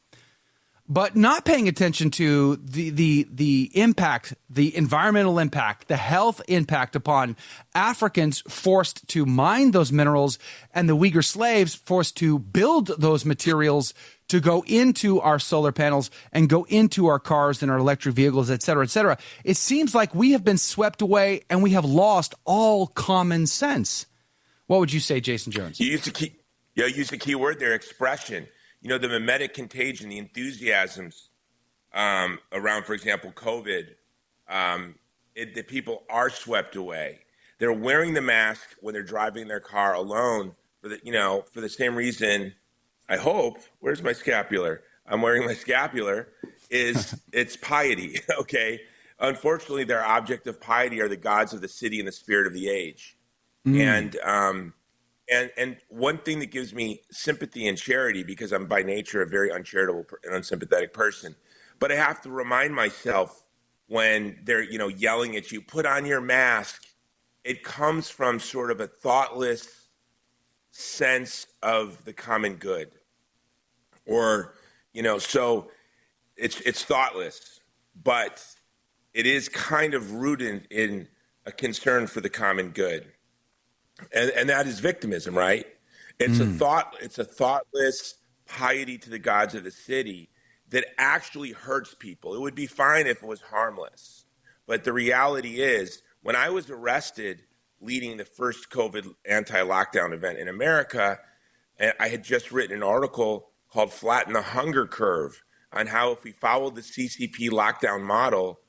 but not paying attention to the impact, the environmental impact, the health impact upon Africans forced to mine those minerals and the Uyghur slaves forced to build those materials to go into our solar panels and go into our cars and our electric vehicles, et cetera, et cetera. It seems like we have been swept away and we have lost all common sense. What would you say, Jason Jones? You used a key word there, expression. The mimetic contagion, the enthusiasms around, for example, COVID, the people are swept away. They're wearing the mask when they're driving their car alone for the same reason. I hope. Where's my scapular? I'm wearing my scapular. It's piety. Okay. Unfortunately, their object of piety are the gods of the city and the spirit of the age. And one thing that gives me sympathy and charity, because I'm by nature a very uncharitable and unsympathetic person, but I have to remind myself when they're, yelling at you, put on your mask. It comes from sort of a thoughtless sense of the common good, or, so it's thoughtless. but it is kind of rooted in a concern for the common good. And that is victimism, right? It's a thoughtless piety to the gods of the city that actually hurts people. It would be fine if it was harmless. But the reality is, when I was arrested leading the first COVID anti-lockdown event in America, I had just written an article called Flatten the Hunger Curve on how if we followed the CCP lockdown model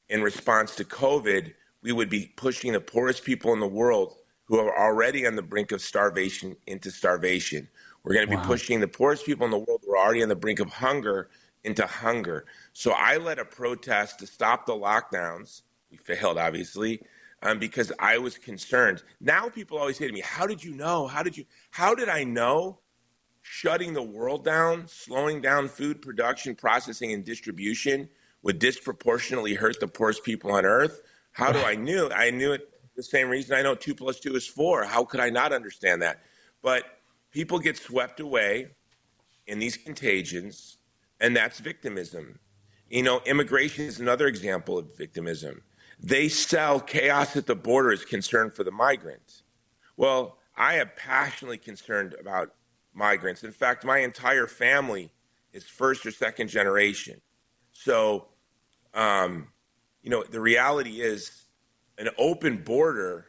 in response to COVID, we would be pushing the poorest people in the world who are already on the brink of starvation into starvation. We're going to be pushing the poorest people in the world who are already on the brink of hunger into hunger. So I led a protest to stop the lockdowns. We failed, obviously, because I was concerned. Now people always say to me, how did you know? How did I know shutting the world down, slowing down food production, processing, and distribution would disproportionately hurt the poorest people on earth? How do I knew? I knew it the same reason I know 2 + 2 is 4. How could I not understand that? But people get swept away in these contagions, and that's victimism. You know, immigration is another example of victimism. They sell chaos at the border as concern for the migrant. Well, I am passionately concerned about migrants. In fact, my entire family is first or second generation. So, you know, the reality is an open border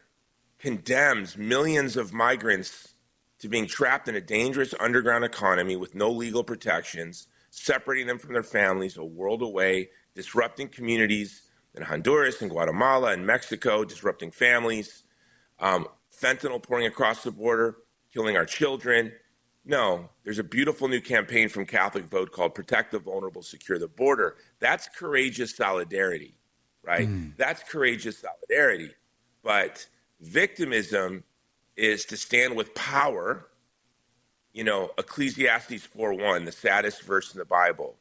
condemns millions of migrants to being trapped in a dangerous underground economy with no legal protections, separating them from their families a world away, disrupting communities in Honduras and Guatemala and Mexico, disrupting families, fentanyl pouring across the border, killing our children. No, there's a beautiful new campaign from Catholic Vote called Protect the Vulnerable, Secure the Border. That's courageous solidarity, right? That's courageous solidarity. But victimism is to stand with power. You know, Ecclesiastes 4:1, the saddest verse in the Bible.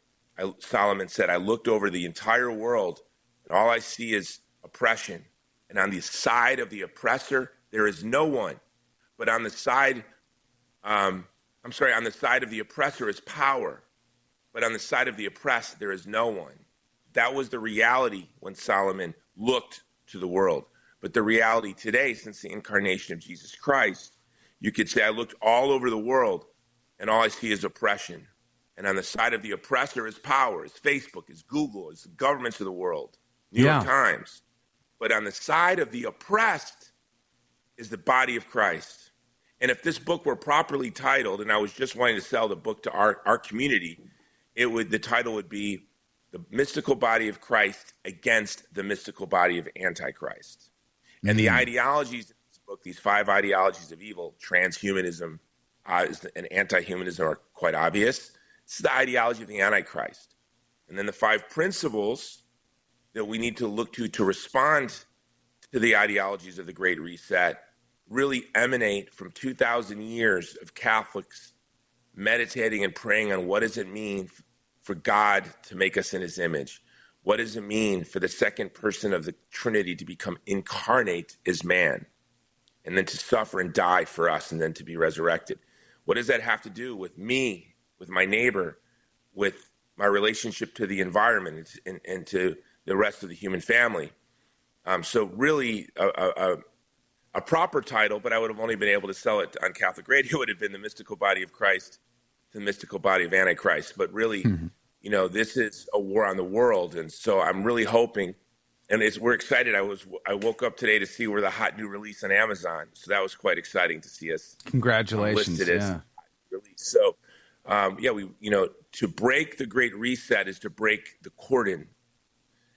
Solomon said, I looked over the entire world, and all I see is oppression. And on the side of the oppressor, there is no one. But on the side, on the side of the oppressor is power. But on the side of the oppressed, there is no one. That was the reality when Solomon looked to the world. But the reality today, since the incarnation of Jesus Christ, you could say, I looked all over the world, and all I see is oppression. And on the side of the oppressor is power, is Facebook, is Google, is the governments of the world, New York Times. But on the side of the oppressed is the body of Christ. And if this book were properly titled, and I was just wanting to sell the book to our community, the title would be The Mystical Body of Christ Against the Mystical Body of Antichrist. And the ideologies in this book, these 5 ideologies of evil, transhumanism and anti-humanism are quite obvious. It's the ideology of the Antichrist. And then the 5 principles that we need to look to respond to the ideologies of the Great Reset really emanate from 2,000 years of Catholics meditating and praying on what does it mean for God to make us in his image? What does it mean for the second person of the Trinity to become incarnate as man and then to suffer and die for us and then to be resurrected? What does that have to do with me, with my neighbor, with my relationship to the environment and to the rest of the human family? So really a proper title, but I would have only been able to sell it on Catholic radio, would have been The Mystical Body of Christ, The Mystical Body of Antichrist. But really, you know, this is a war on the world. And so I'm really hoping, and we're excited. I woke up today to see we're the hot new release on Amazon. So that was quite exciting to see us. Congratulations. Listed as release. So, to break the Great Reset is to break the cordon.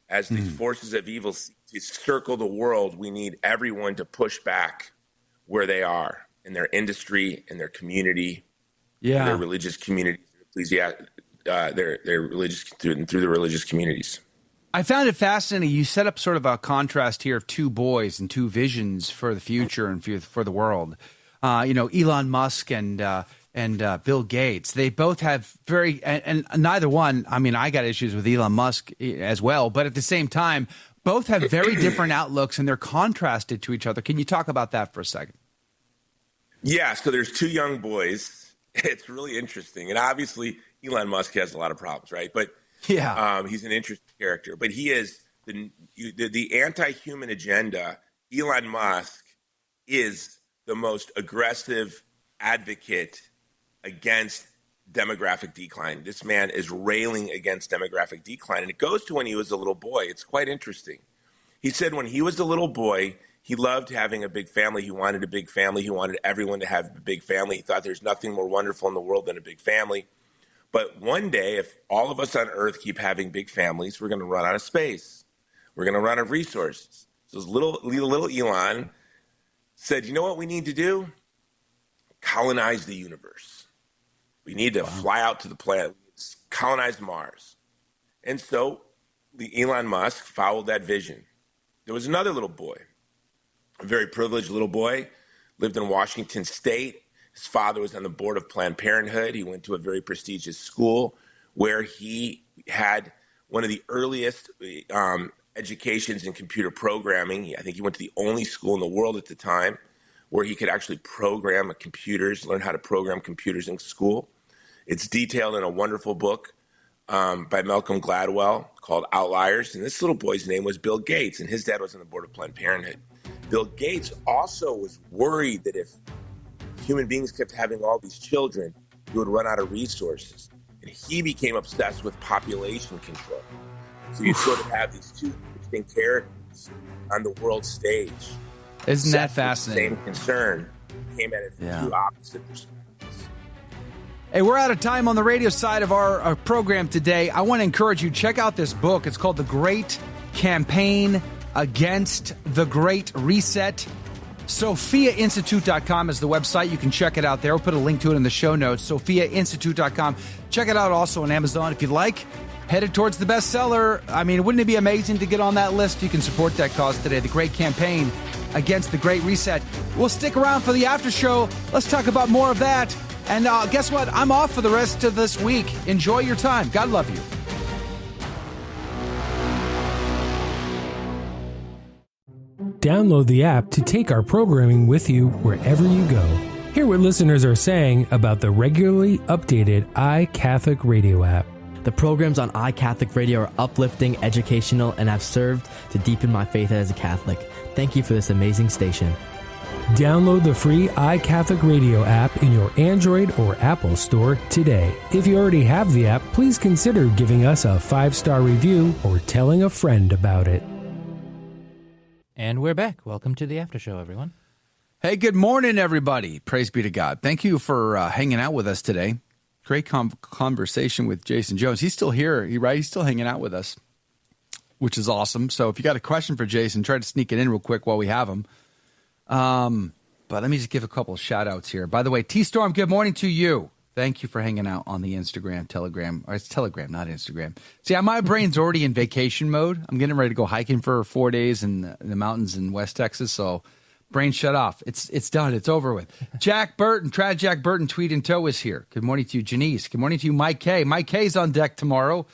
As these forces of evil to circle the world, we need everyone to push back where they are in their industry, in their community, in their religious community, their religious through the religious communities. I found it fascinating. You set up sort of a contrast here of 2 boys and 2 visions for the future and for the world. Elon Musk and Bill Gates. They both have and neither one, I mean, I got issues with Elon Musk as well, but at the same time, both have very different outlooks and they're contrasted to each other. Can you talk about that for a second? Yeah, so there's 2 young boys. It's really interesting. And obviously, Elon Musk has a lot of problems, right? But Yeah. He's an interesting character, but he is the anti-human agenda. Elon Musk is the most aggressive advocate against demographic decline. This man is railing against demographic decline, and it goes to when he was a little boy. It's quite interesting. He said when he was a little boy, he loved having a big family. He wanted a big family. He wanted everyone to have a big family. He thought there's nothing more wonderful in the world than a big family. But one day, if all of us on Earth keep having big families, we're going to run out of space. We're going to run out of resources. So little Elon said, you know what we need to do? Colonize the universe. We need to fly out to the planet, colonize Mars. And so Elon Musk followed that vision. There was another little boy, a very privileged little boy, lived in Washington State. His father was on the board of Planned Parenthood. He went to a very prestigious school where he had one of the earliest educations in computer programming. I think he went to the only school in the world at the time where he could actually program computers, learn how to program computers in school. It's detailed in a wonderful book by Malcolm Gladwell called Outliers. And this little boy's name was Bill Gates, and his dad was on the board of Planned Parenthood. Bill Gates also was worried that if human beings kept having all these children, we would run out of resources. And he became obsessed with population control. So you sort of have these two distinct characters on the world stage. Isn't that fascinating? Same concern came at it from two opposite perspectives. Hey, we're out of time on the radio side of our program today. I want to encourage you, check out this book. It's called The Great Campaign Against the Great Reset. SophiaInstitute.com is the website. You can check it out there. We'll put a link to it in the show notes. SophiaInstitute.com. Check it out also on Amazon if you'd like. Headed towards the bestseller. I mean, wouldn't it be amazing to get on that list? You can support that cause today. The Great Campaign Against the Great Reset. We'll stick around for the after show. Let's talk about more of that. And guess what? I'm off for the rest of this week. Enjoy your time. God love you. Download the app to take our programming with you wherever you go. Hear what listeners are saying about the regularly updated iCatholic Radio app. The programs on iCatholic Radio are uplifting, educational, and have served to deepen my faith as a Catholic. Thank you for this amazing station. Download the free iCatholic Radio app in your Android or Apple store today. If you already have the app, please consider giving us a 5-star review or telling a friend about it. And we're back. Welcome to the after show, everyone. Hey, good morning, everybody. Praise be to God. Thank you for hanging out with us today. Great conversation with Jason Jones. He's still here, right? He's still hanging out with us, which is awesome. So if you got a question for Jason, try to sneak it in real quick while we have him. But let me just give a couple of shout outs here. By the way, T-Storm, good morning to you. Thank you for hanging out on the Instagram, Telegram. Or it's Telegram, not Instagram. See, my brain's already in vacation mode. I'm getting ready to go hiking for 4 days in the mountains in West Texas. So brain shut off. It's done. It's over with. Jack Burton, Trad Jack Burton, Tweet and Toe is here. Good morning to you, Janice. Good morning to you, Mike K. Mike K's on deck tomorrow.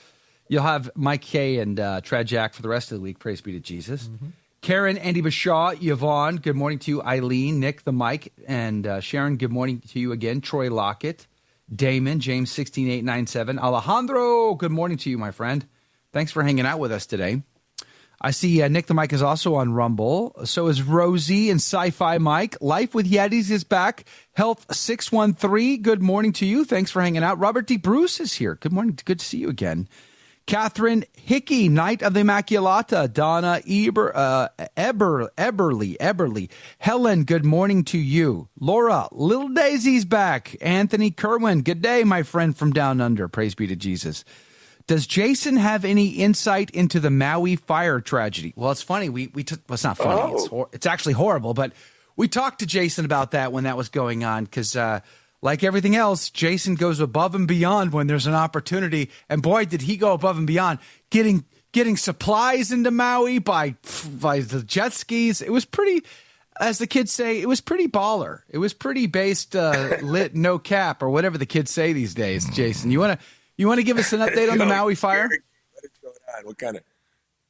You'll have Mike K and Trad Jack for the rest of the week. Praise be to Jesus. Mm-hmm. Karen, Andy Bashaw, Yvonne, good morning to you. Eileen, Nick, the Mike, and Sharon, good morning to you again. Troy Lockett, Damon, James 16897, Alejandro, good morning to you, my friend. Thanks for hanging out with us today. I see Nick the Mike is also on Rumble. So is Rosie and Sci-Fi Mike. Life with Yetis is back. Health 613, good morning to you. Thanks for hanging out. Robert D. Bruce is here. Good morning. Good to see you again. Catherine Hickey, Knight of the Immaculata. Donna Eberly. Helen, good morning to you. Laura, Little Daisy's back. Anthony Kerwin, good day, my friend from down under. Praise be to Jesus. Does Jason have any insight into the Maui fire tragedy? Well, it's funny. We well, it's not funny. It's actually horrible, but we talked to Jason about that when that was going on because like everything else, Jason goes above and beyond when there's an opportunity. And boy, did he go above and beyond getting supplies into Maui by the jet skis. It was pretty, as the kids say, it was pretty baller. It was pretty based, lit, no cap, or whatever the kids say these days. Jason, you want to give us an update on the Maui fire? What is going on? What kind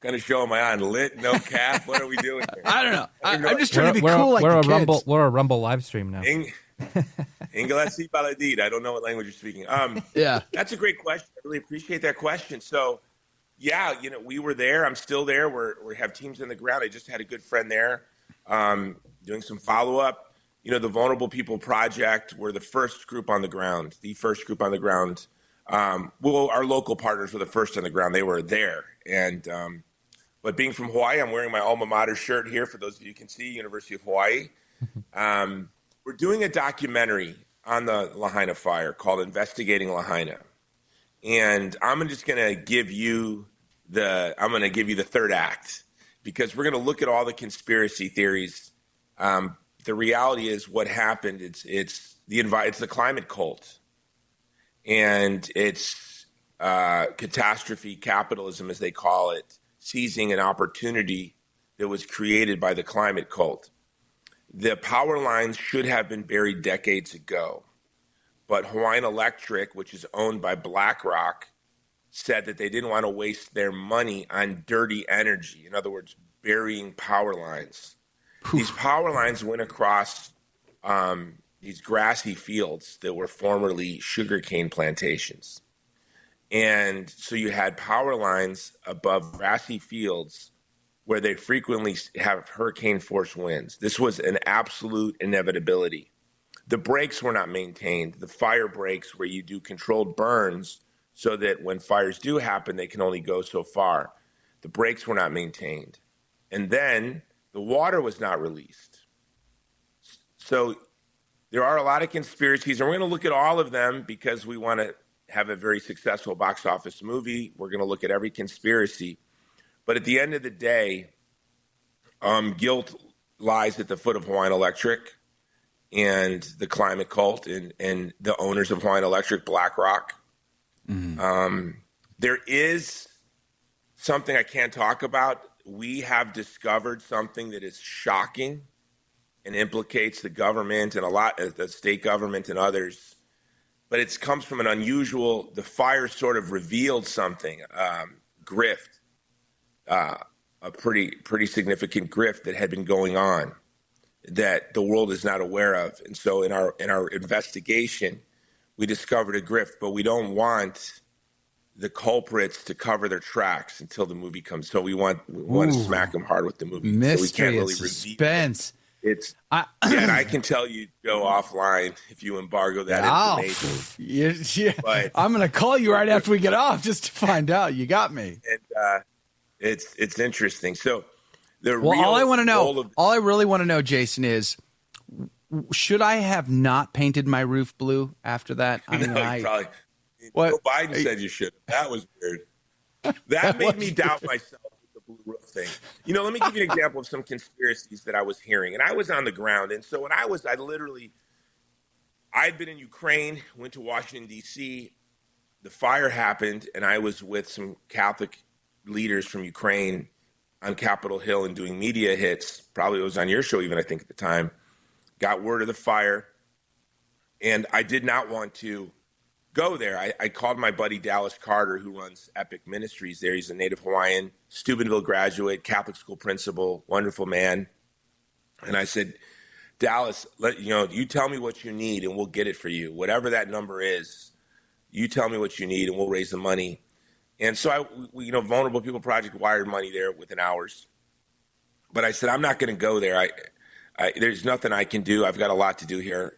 of show am I on? Lit, no cap? What are we doing here? I don't know. I'm just trying to be cool like the kids. We're a Rumble live stream now. Inglesi baladid. I don't know what language you're speaking. Yeah. That's a great question. I really appreciate that question. So, yeah, we were there. I'm still there. We have teams on the ground. I just had a good friend there doing some follow-up. The Vulnerable People Project, we're the first group on the ground, our local partners were the first on the ground. They were there. And but being from Hawaii, I'm wearing my alma mater shirt here for those of you who can see, University of Hawaii. We're doing a documentary on the Lahaina fire called Investigating Lahaina. And I'm just going to give you the third act, because we're going to look at all the conspiracy theories. The reality is what happened. It's the climate cult, and it's catastrophe capitalism, as they call it, seizing an opportunity that was created by the climate cult. The power lines should have been buried decades ago, but Hawaiian Electric, which is owned by BlackRock, said that they didn't want to waste their money on dirty energy. In other words, burying power lines. These power lines went across these grassy fields that were formerly sugarcane plantations. And so you had power lines above grassy fields where they frequently have hurricane force winds. This was an absolute inevitability. The breaks were not maintained. The fire breaks, where you do controlled burns so that when fires do happen, they can only go so far. The breaks were not maintained. And then the water was not released. So there are a lot of conspiracies, and we're going to look at all of them because we want to have a very successful box office movie. We're going to look at every conspiracy. But at the end of the day, guilt lies at the foot of Hawaiian Electric and the climate cult and the owners of Hawaiian Electric, BlackRock. Mm-hmm. There is something I can't talk about. We have discovered something that is shocking and implicates the government and the state government and others. But it comes from the fire sort of revealed something, grift. A pretty significant grift that had been going on that the world is not aware of. And so in our investigation, we discovered a grift, but we don't want the culprits to cover their tracks until the movie comes. So we want to smack them hard with the movie. Mystery, so we can't really suspense. And I can tell you, Joe, offline if you embargo that information. But I'm going to call you right after we get off just to find out. You got me. And it's interesting. So all I really want to know, Jason, is should I have not painted my roof blue after that? Probably. Joe Biden said you should. That was weird. That made me doubt myself with the blue roof thing. Let me give you an example of some conspiracies that I was hearing. And I was on the ground. And so I'd been in Ukraine, went to Washington, D.C. The fire happened, and I was with some Catholic leaders from Ukraine on Capitol Hill and doing media hits. Probably it was on your show even, I think, at the time. Got word of the fire, and I did not want to go there. I called my buddy Dallas Carter, who runs Epic Ministries there. He's a native Hawaiian, Steubenville graduate, Catholic school principal, wonderful man. And I said, Dallas, you tell me what you need, and we'll get it for you. Whatever that number is, you tell me what you need, and we'll raise the money. And so Vulnerable People Project wired money there within hours. But I said, I'm not going to go there. There's nothing I can do. I've got a lot to do here.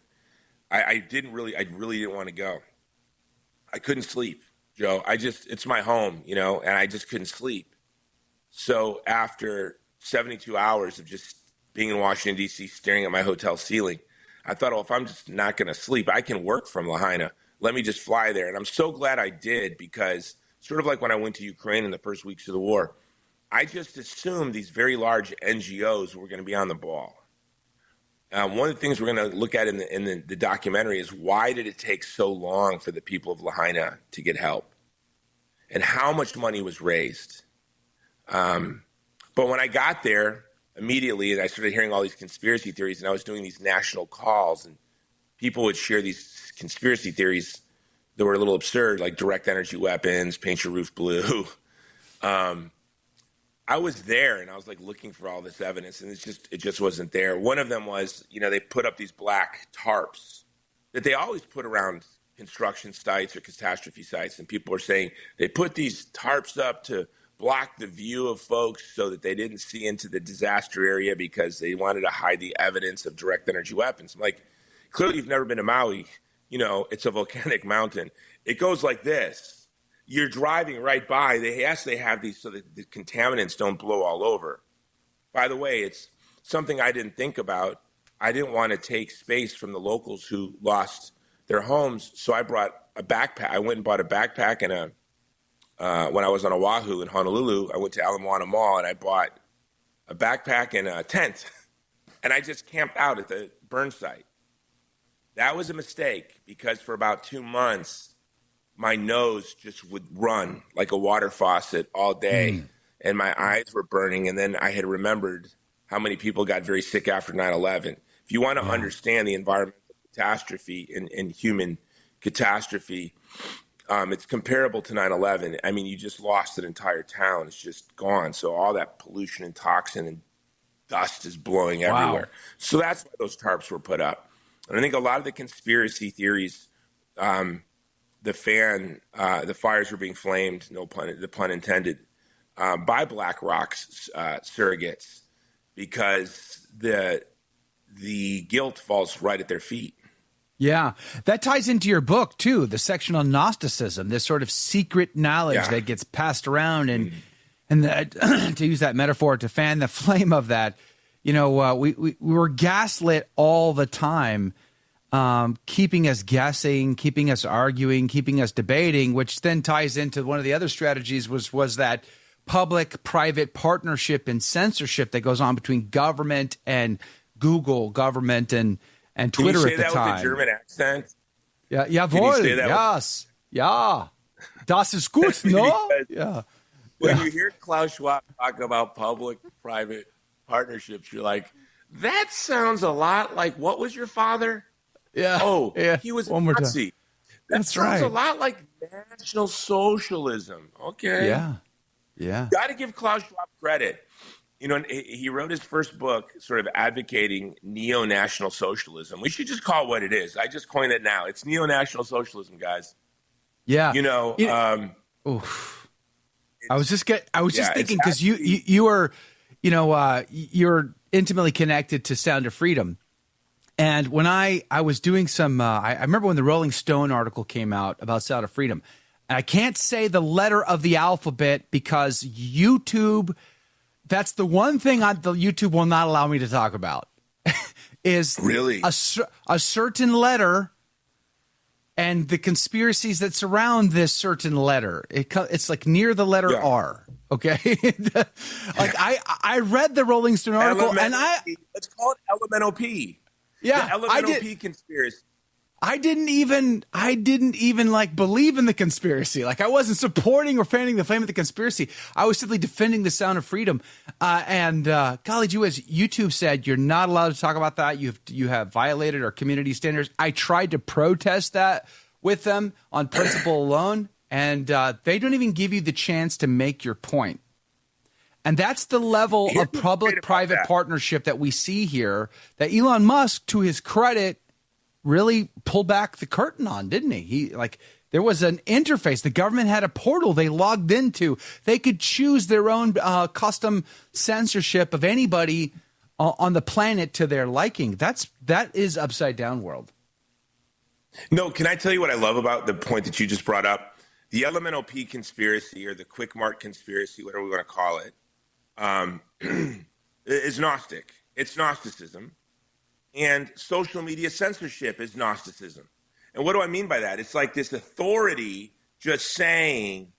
I really didn't want to go. I couldn't sleep, Joe. It's my home, and I just couldn't sleep. So after 72 hours of just being in Washington, D.C., staring at my hotel ceiling, I thought, if I'm just not going to sleep, I can work from Lahaina. Let me just fly there. And I'm so glad I did, because sort of like when I went to Ukraine in the first weeks of the war, I just assumed these very large NGOs were going to be on the ball. One of the things we're going to look at in the documentary is why did it take so long for the people of Lahaina to get help, and how much money was raised. But when I got there, immediately, and I started hearing all these conspiracy theories, and I was doing these national calls, and people would share these conspiracy theories that were a little absurd, like direct energy weapons, paint your roof blue. I was there and I was like looking for all this evidence, and it just wasn't there. One of them was, they put up these black tarps that they always put around construction sites or catastrophe sites, and people are saying they put these tarps up to block the view of folks so that they didn't see into the disaster area because they wanted to hide the evidence of direct energy weapons. I'm like, clearly you've never been to Maui. It's a volcanic mountain. It goes like this. You're driving right by. They have these so that the contaminants don't blow all over. By the way, it's something I didn't think about. I didn't want to take space from the locals who lost their homes, so I brought a backpack. I went and bought a backpack and when I was on Oahu in Honolulu, I went to Ala Moana Mall and I bought a backpack and a tent, and I just camped out at the burn site. That was a mistake because for about 2 months, my nose just would run like a water faucet all day, and my eyes were burning. And then I had remembered how many people got very sick after 9/11. If you want to understand the environmental catastrophe and human catastrophe, it's comparable to 9/11. I mean, you just lost an entire town. It's just gone. So all that pollution and toxin and dust is blowing everywhere. So that's why those tarps were put up. And I think a lot of the conspiracy theories, the fires were being flamed, the pun intended, by BlackRock's surrogates, because the guilt falls right at their feet. Yeah, that ties into your book too, the section on Gnosticism, this sort of secret knowledge that gets passed around, and that, to use that metaphor, to fan the flame of that. We were gaslit all the time, keeping us guessing, keeping us arguing, keeping us debating, which then ties into one of the other strategies was that public-private partnership and censorship that goes on between government and Google, government and Twitter at the time. Can you say that with a German accent? Yeah, jawohl, yes, ja. Das ist gut, no? Yeah. When you hear Klaus Schwab talk about public-private partnerships, you're like, that sounds a lot like, what was your father? Yeah. Oh, he was a Nazi. That sounds a lot like National Socialism. Okay. Yeah. Got to give Klaus Schwab credit. He wrote his first book sort of advocating neo-national socialism. We should just call it what it is. I just coined it now. It's neo-national socialism, guys. Yeah. I was just thinking, because you are, you're intimately connected to Sound of Freedom. And when I was doing some, I remember when the Rolling Stone article came out about Sound of Freedom. And I can't say the letter of the alphabet because YouTube, that's the one thing the YouTube will not allow me to talk about, is really a certain letter and the conspiracies that surround this certain letter. It's like near the letter R. Okay. Like I read the Rolling Stone article let's call it Elemental P. Yeah. The Elemental P conspiracy. I didn't even like believe in the conspiracy. Like I wasn't supporting or fanning the flame of the conspiracy. I was simply defending the Sound of Freedom. And golly gee whiz, YouTube said you're not allowed to talk about that. You have violated our community standards. I tried to protest that with them on principle alone, and they don't even give you the chance to make your point. And that's the level of public-private partnership that we see here that Elon Musk, to his credit, really pulled back the curtain on, didn't he? There was an interface. The government had a portal they logged into. They could choose their own custom censorship of anybody on the planet to their liking. That is upside down world. No, can I tell you what I love about the point that you just brought up? The Elemental P conspiracy, or the Quick Mart conspiracy, whatever we want to call it, is Gnostic. It's Gnosticism. And social media censorship is Gnosticism. And what do I mean by that? It's like this authority just saying,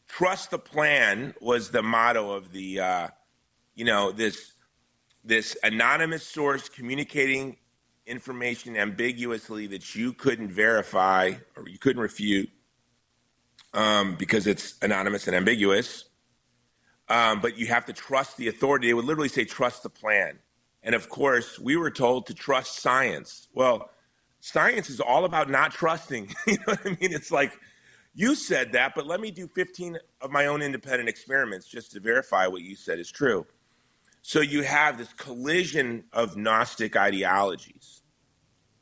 trust the plan was the motto of the, this anonymous source communicating information ambiguously that you couldn't verify or you couldn't refute because it's anonymous and ambiguous. But you have to trust the authority. They would literally say, trust the plan. And of course, we were told to trust science. Well, science is all about not trusting. You know what I mean? It's like You said that, but let me do 15 of my own independent experiments just to verify what you said is true. So you have this collision of Gnostic ideologies.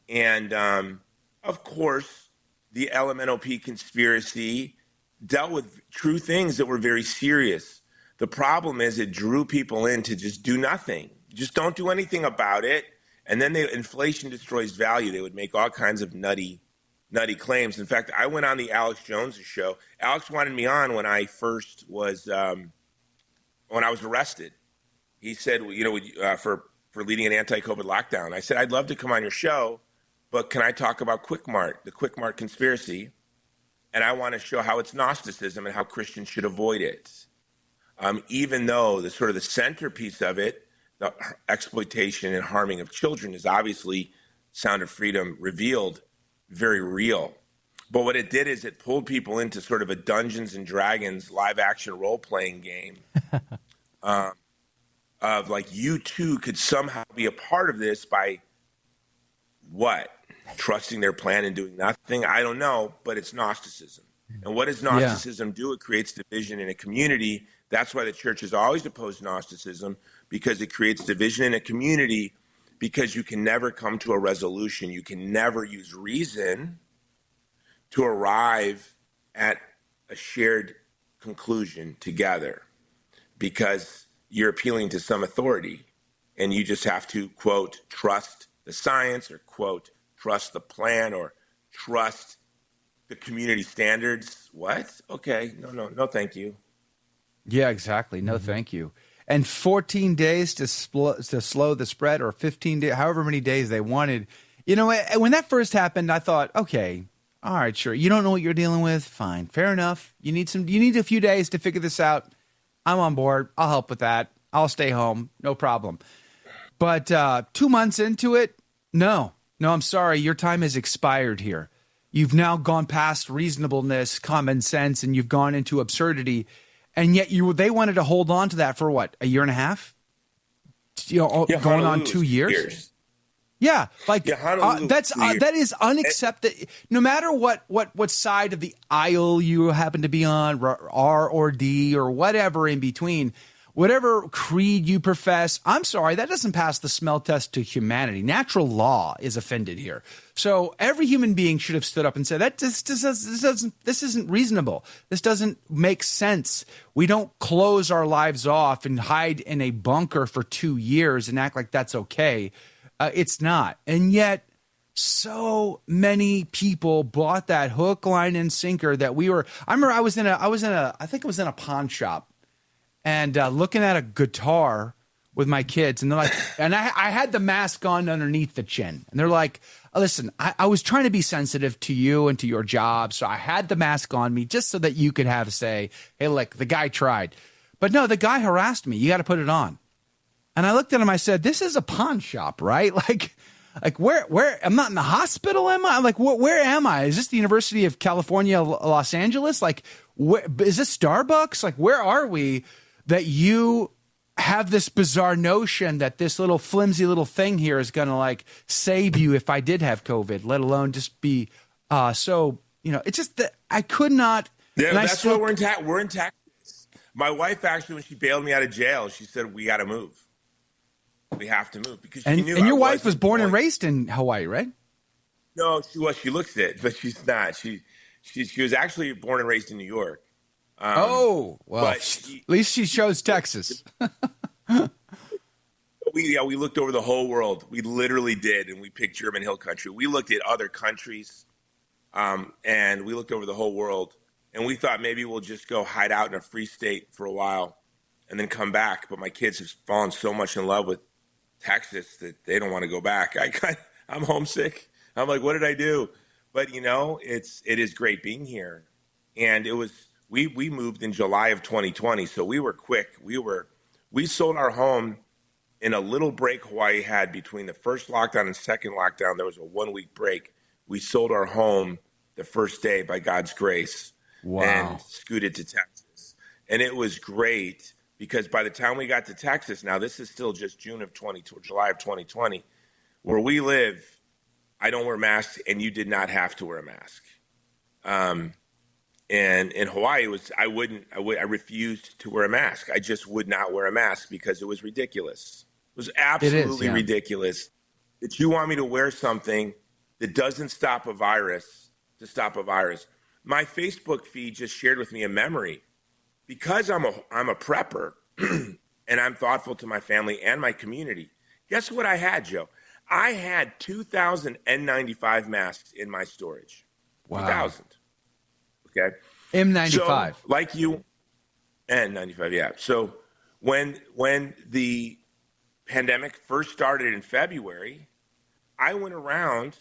And, of course, the LMNOP conspiracy dealt with true things that were very serious. The problem is it drew people in to just do nothing. Just don't do anything about it. And then inflation destroys value. They would make all kinds of nutty claims. In fact, I went on the Alex Jones show. Alex wanted me on when I first was when I was arrested. He said, for leading an anti-COVID lockdown. I said, I'd love to come on your show, but can I talk about Quick Mart, the Quick Mart conspiracy? And I want to show how it's Gnosticism and how Christians should avoid it. Even though the sort of the centerpiece of it, the exploitation and harming of children, is obviously Sound of Freedom revealed, very real. But what it did is it pulled people into sort of a Dungeons and Dragons live action role playing game of like, you too could somehow be a part of this by what? Trusting their plan and doing nothing? I don't know, but it's Gnosticism. And what does Gnosticism do? It creates division in a community. That's why the church has always opposed Gnosticism, because it creates division in a community, because you can never come to a resolution. You can never use reason to arrive at a shared conclusion together, because you're appealing to some authority, and you just have to, quote, trust the science, or, quote, trust the plan, or trust the community standards. What? Okay. No, thank you. Yeah, exactly. No, thank you. And 14 days to slow the spread, or 15 days, however many days they wanted. You know, when that first happened, I thought, okay, all right, sure. You don't know what you're dealing with. Fine. Fair enough. You need a few days to figure this out. I'm on board. I'll help with that. I'll stay home. No problem. But 2 months into it, no, I'm sorry. Your time has expired here. You've now gone past reasonableness, common sense, and you've gone into absurdity. And yet they wanted to hold on to that for what, a year and a half? Going on 2 years? Yeah, that is unacceptable. No matter what side of the aisle you happen to be on, R or D or whatever in between, whatever creed you profess, I'm sorry, that doesn't pass the smell test to humanity. Natural law is offended here. So every human being should have stood up and said, this isn't reasonable. This doesn't make sense. We don't close our lives off and hide in a bunker for 2 years and act like that's okay. It's not. And yet so many people bought that hook, line, and sinker that I remember I was in a pawn shop, and looking at a guitar with my kids, and they're like, and I had the mask on underneath the chin, and they're like, listen, I was trying to be sensitive to you and to your job, so I had the mask on me just so that you could have say, hey, look, the guy tried. But no, the guy harassed me. You got to put it on. And I looked at him, I said, this is a pawn shop, right? Like where I'm not in the hospital, am I? Like, where am I? Is this the University of California, Los Angeles? Like, is this Starbucks? Like, where are we that you have this bizarre notion that this little flimsy little thing here is going to like save you if I did have COVID, let alone just be it's just that I could not. Yeah, that's why we're in Texas. My wife actually, when she bailed me out of jail, she said, we got to move. We have to move, because she knew. And your wife was born and raised in Hawaii, right? No, she was. She looks it, but she's not. She was actually born and raised in New York. Well, at least she chose Texas. We looked over the whole world. We literally did, and we picked German Hill Country. We looked at other countries, and we looked over the whole world, and we thought maybe we'll just go hide out in a free state for a while and then come back. But my kids have fallen so much in love with Texas that they don't want to go back. I'm homesick. I'm like, what did I do? But it is great being here. And it was, we moved in July of 2020. So we were quick. We sold our home in a little break Hawaii had between the first lockdown and second lockdown. There was a 1 week break. We sold our home the first day by God's grace. Wow. And scooted to Texas. And it was great, because by the time we got to Texas, now this is still just July of 2020, where we live, I don't wear masks, and you did not have to wear a mask. And in Hawaii, I refused to wear a mask. I just would not wear a mask because it was ridiculous. It was absolutely ridiculous that you want me to wear something that doesn't stop a virus to stop a virus. My Facebook feed just shared with me a memory. Because I'm a prepper and I'm thoughtful to my family and my community. Guess what I had, Joe? I had 2,000 N95 masks in my storage. Wow. 2,000. Okay. M95. So, like you, N95, yeah. So when the pandemic first started in February, I went around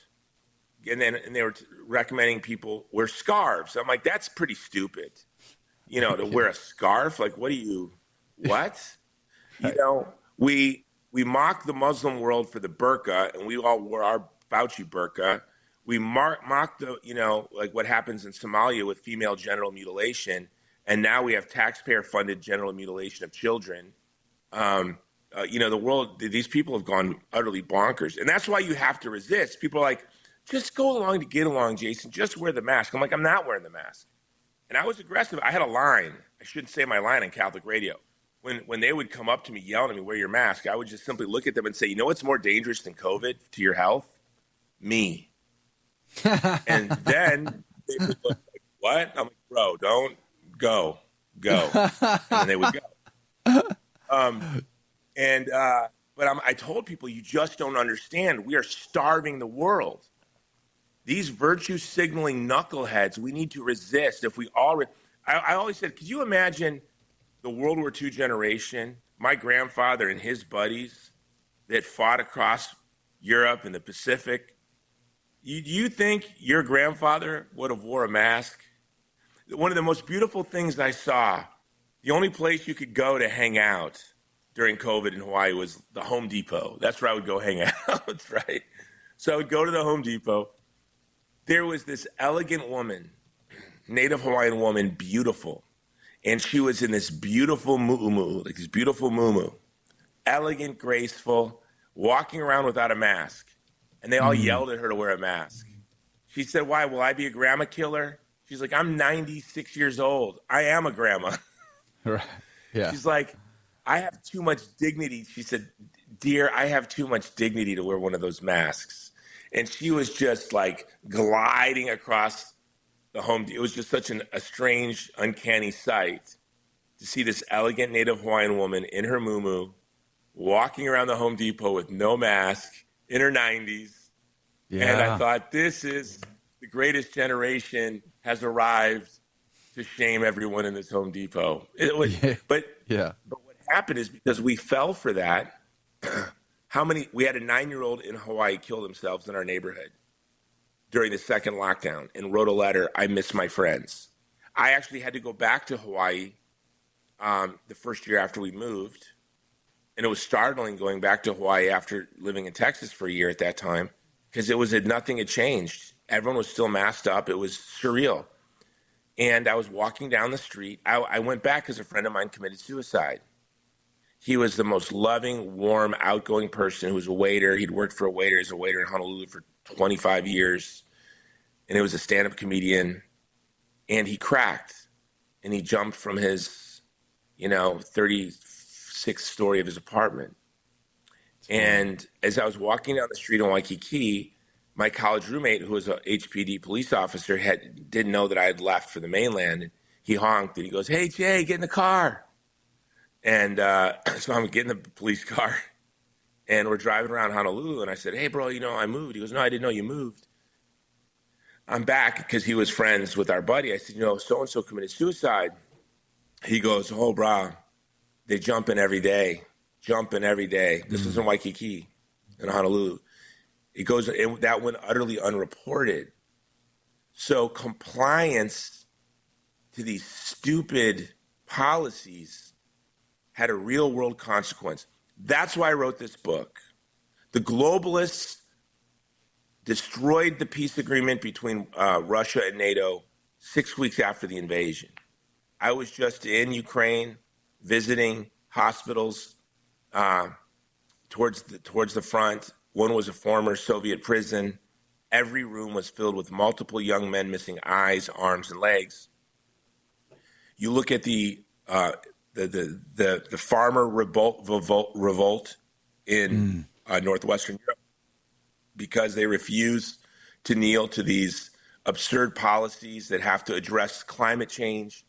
and they were recommending people wear scarves. I'm like, that's pretty stupid. To wear a scarf? Like, what? You know, we mock the Muslim world for the burqa, and we all wore our Fauci burqa. We mock the, like what happens in Somalia with female genital mutilation, and now we have taxpayer-funded genital mutilation of children. The world, these people have gone utterly bonkers, and that's why you have to resist. People are like, just go along to get along, Jason. Just wear the mask. I'm like, I'm not wearing the mask. And I was aggressive. I had a line. I shouldn't say my line on Catholic radio. When they would come up to me yelling at me, wear your mask, I would just simply look at them and say, you know what's more dangerous than COVID to your health? Me. And then they would look like, what? I'm like, bro, don't go. And then they would go. But I told people, you just don't understand. We are starving the world. These virtue signaling knuckleheads, we need to resist. If we all, I always said, could you imagine the World War II generation, my grandfather and his buddies that fought across Europe and the Pacific? You think your grandfather would have wore a mask? One of the most beautiful things I saw, the only place you could go to hang out during COVID in Hawaii was the Home Depot. That's where I would go hang out, right? So I would go to the Home Depot. There was this elegant woman, Native Hawaiian woman, beautiful. And she was in this beautiful mu'umu, like this beautiful muumuu, elegant, graceful, walking around without a mask. And they all yelled at her to wear a mask. She said, why, will I be a grandma killer? She's like, I'm 96 years old. I am a grandma. Right. Yeah. She's like, I have too much dignity. She said, dear, I have too much dignity to wear one of those masks. And she was just like gliding across the home. It was just such a strange, uncanny sight to see this elegant Native Hawaiian woman in her muumuu walking around the Home Depot with no mask in her 90s. Yeah. And I thought, this is the greatest generation has arrived to shame everyone in this Home Depot. But what happened is, because we fell for that, we had a 9-year-old in Hawaii kill themselves in our neighborhood during the second lockdown and wrote a letter, I miss my friends. I actually had to go back to Hawaii the first year after we moved. And it was startling going back to Hawaii after living in Texas for a year at that time, because nothing had changed. Everyone was still masked up. It was surreal. And I was walking down the street. I went back because a friend of mine committed suicide. He was the most loving, warm, outgoing person who was a waiter. He'd worked for a waiter as a waiter in Honolulu for 25 years. And he was a stand-up comedian. And he cracked. And he jumped from his, 36th story of his apartment. And as I was walking down the street in Waikiki, my college roommate, who was a HPD police officer, didn't know that I had left for the mainland. He honked and he goes, hey, Jay, get in the car. And so I'm getting the police car, and we're driving around Honolulu. And I said, hey, bro, I moved. He goes, no, I didn't know you moved. I'm back because he was friends with our buddy. I said, so-and-so committed suicide. He goes, oh, bro, they jump in every day. This is in Waikiki in Honolulu. It goes, and that went utterly unreported. So compliance to these stupid policies had a real world consequence. That's why I wrote this book. The globalists destroyed the peace agreement between Russia and NATO 6 weeks after the invasion. I was just in Ukraine visiting hospitals towards the front. One was a former Soviet prison. Every room was filled with multiple young men missing eyes, arms, and legs. You look at the farmer revolt in northwestern Europe because they refuse to kneel to these absurd policies that have to address climate change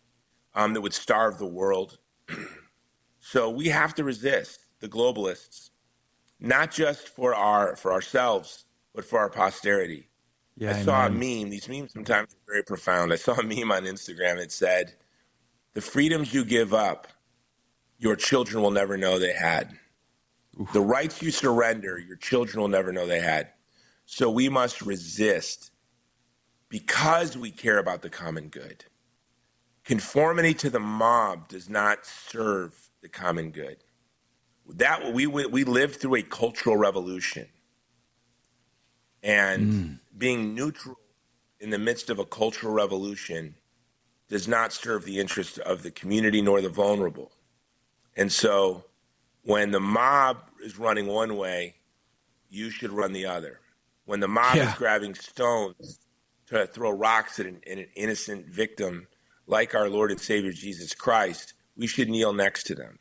that would starve the world. So we have to resist the globalists, not just for ourselves, but for our posterity. Yeah, I saw a meme. These memes sometimes are very profound. I saw a meme on Instagram that said, "The freedoms you give up, your children will never know they had. Oof. The rights you surrender, your children will never know they had." So we must resist because we care about the common good. Conformity to the mob does not serve the common good. That we lived through a cultural revolution, and being neutral in the midst of a cultural revolution does not serve the interests of the community nor the vulnerable. And so when the mob is running one way, you should run the other. When the mob is grabbing stones to throw rocks at an innocent victim like our Lord and Savior Jesus Christ, we should kneel next to them.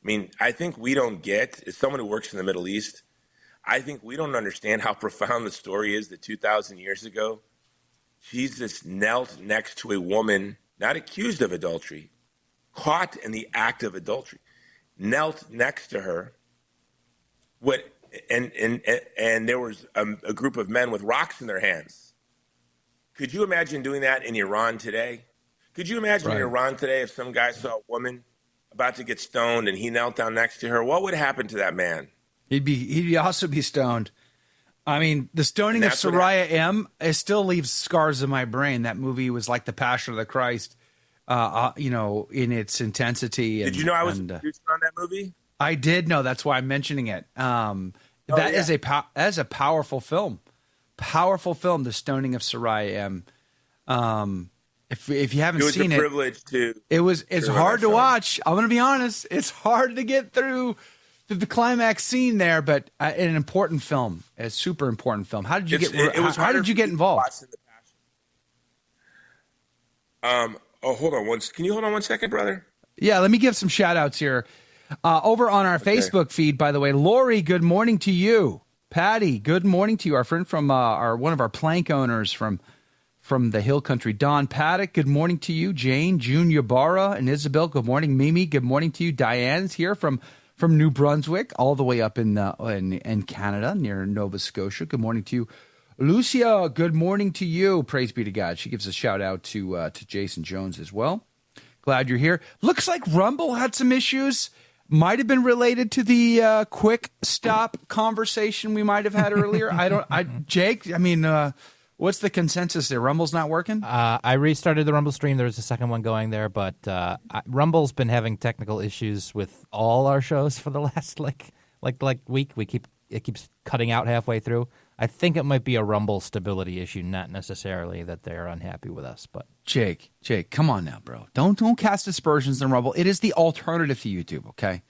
I mean, I think we don't get, as someone who works in the Middle East, I think we don't understand how profound the story is that 2,000 years ago, Jesus knelt next to a woman, not accused of adultery, caught in the act of adultery, knelt next to her. And there was a group of men with rocks in their hands. Could you imagine doing that in Iran today? Could you imagine in Iran today if some guy saw a woman about to get stoned and he knelt down next to her? What would happen to that man? He'd also be stoned. I mean, the stoning of Soraya M. It still leaves scars in my brain. That movie was like the Passion of the Christ, in its intensity. Did you know I was a producer on that movie? I did know. That's why I'm mentioning it. That is a powerful film. Powerful film, The Stoning of Soraya M. If you haven't seen it, it was a privilege to. It's hard to watch. I'm going to be honest. It's hard to get through the climax scene there, but an important film, a super important film. How did you How did you get involved? Hold on. Can you hold on 1 second, brother? Yeah, let me give some shout outs here. Over on our Facebook feed, by the way, Lori, good morning to you. Patty, good morning to you. Our friend from one of our plank owners from the Hill Country, Don Paddock, good morning to you. Jane, June Ybarra, and Isabel, good morning. Mimi, good morning to you. Diane's here from New Brunswick, all the way up in Canada, near Nova Scotia. Good morning to you. Lucia, good morning to you. Praise be to God. She gives a shout out to Jason Jones as well. Glad you're here. Looks like Rumble had some issues. Might have been related to the quick stop conversation we might have had earlier. Jake, what's the consensus there? Rumble's not working? I restarted the Rumble stream. There was a second one going there, but Rumble's been having technical issues with all our shows for the last like week. It keeps cutting out halfway through. I think it might be a Rumble stability issue, not necessarily that they're unhappy with us. But Jake, come on now, bro. Don't cast aspersions on Rumble. It is the alternative to YouTube, okay?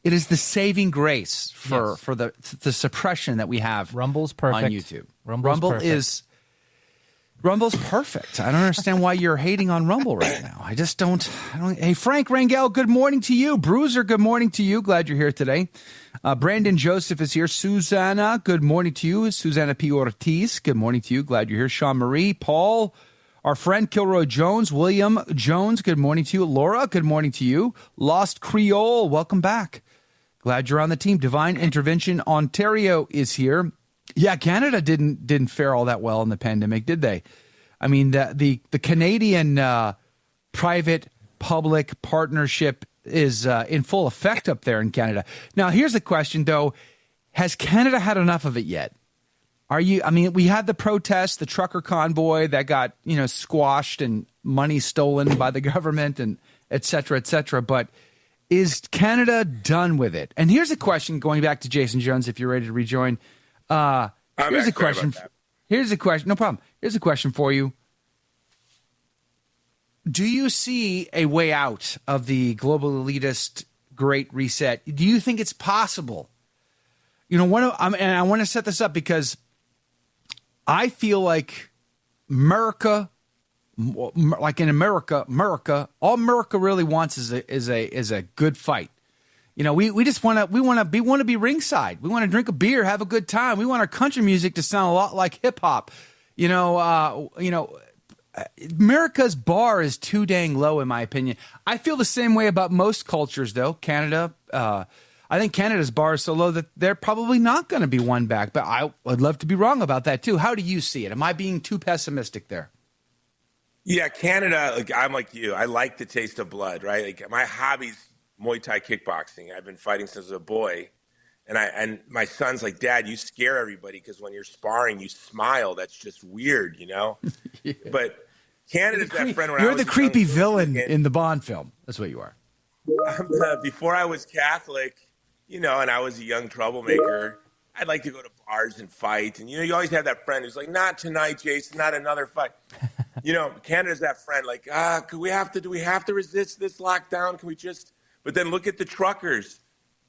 It is the saving grace for the suppression that we have. Rumble's perfect on YouTube. Rumble's perfect. I don't understand why you're hating on Rumble right now. I don't. Hey, Frank Rangel, good morning to you. Bruiser, good morning to you. Glad you're here today. Brandon Joseph is here. Susanna, good morning to you. Susanna P. Ortiz, good morning to you. Glad you're here. Sean Marie, Paul, our friend Kilroy Jones, William Jones, good morning to you. Laura, good morning to you. Lost Creole, welcome back. Glad you're on the team. Divine Intervention Ontario is here. Yeah, Canada didn't fare all that well in the pandemic, did they? I mean, the Canadian private-public partnership is in full effect up there in Canada. Now, here's the question, though. Has Canada had enough of it yet? We had the protest, the trucker convoy that got, squashed and money stolen by the government and et cetera, but is Canada done with it? And here's a question, going back to Jason Jones, if you're ready to rejoin. Here's a question. No problem. Here's a question for you. Do you see a way out of the global elitist Great Reset? Do you think it's possible? And I want to set this up because I feel like America like in America, all America really wants is a good fight. You know, we just want to be ringside. We want to drink a beer, have a good time. We want our country music to sound a lot like hip hop. America's bar is too dang low, in my opinion. I feel the same way about most cultures, though. Canada, I think Canada's bar is so low that they're probably not going to be won back. But I would love to be wrong about that, too. How do you see it? Am I being too pessimistic there? Yeah, Canada, like, I'm like you. I like the taste of blood, right? Like, my hobby's Muay Thai kickboxing. I've been fighting since I was a boy. And my son's like, Dad, you scare everybody because when you're sparring, you smile. That's just weird, you know? Yeah. But Canada's that friend. You're the creepy villain in the Bond film. That's what you are. Before I was Catholic, you know, and I was a young troublemaker, I'd like to go to bars and fight. And, you know, you always have that friend who's like, not tonight, Jason, not another fight. You know, Canada's that friend like, do we have to resist this lockdown? Can we just, but then look at the truckers,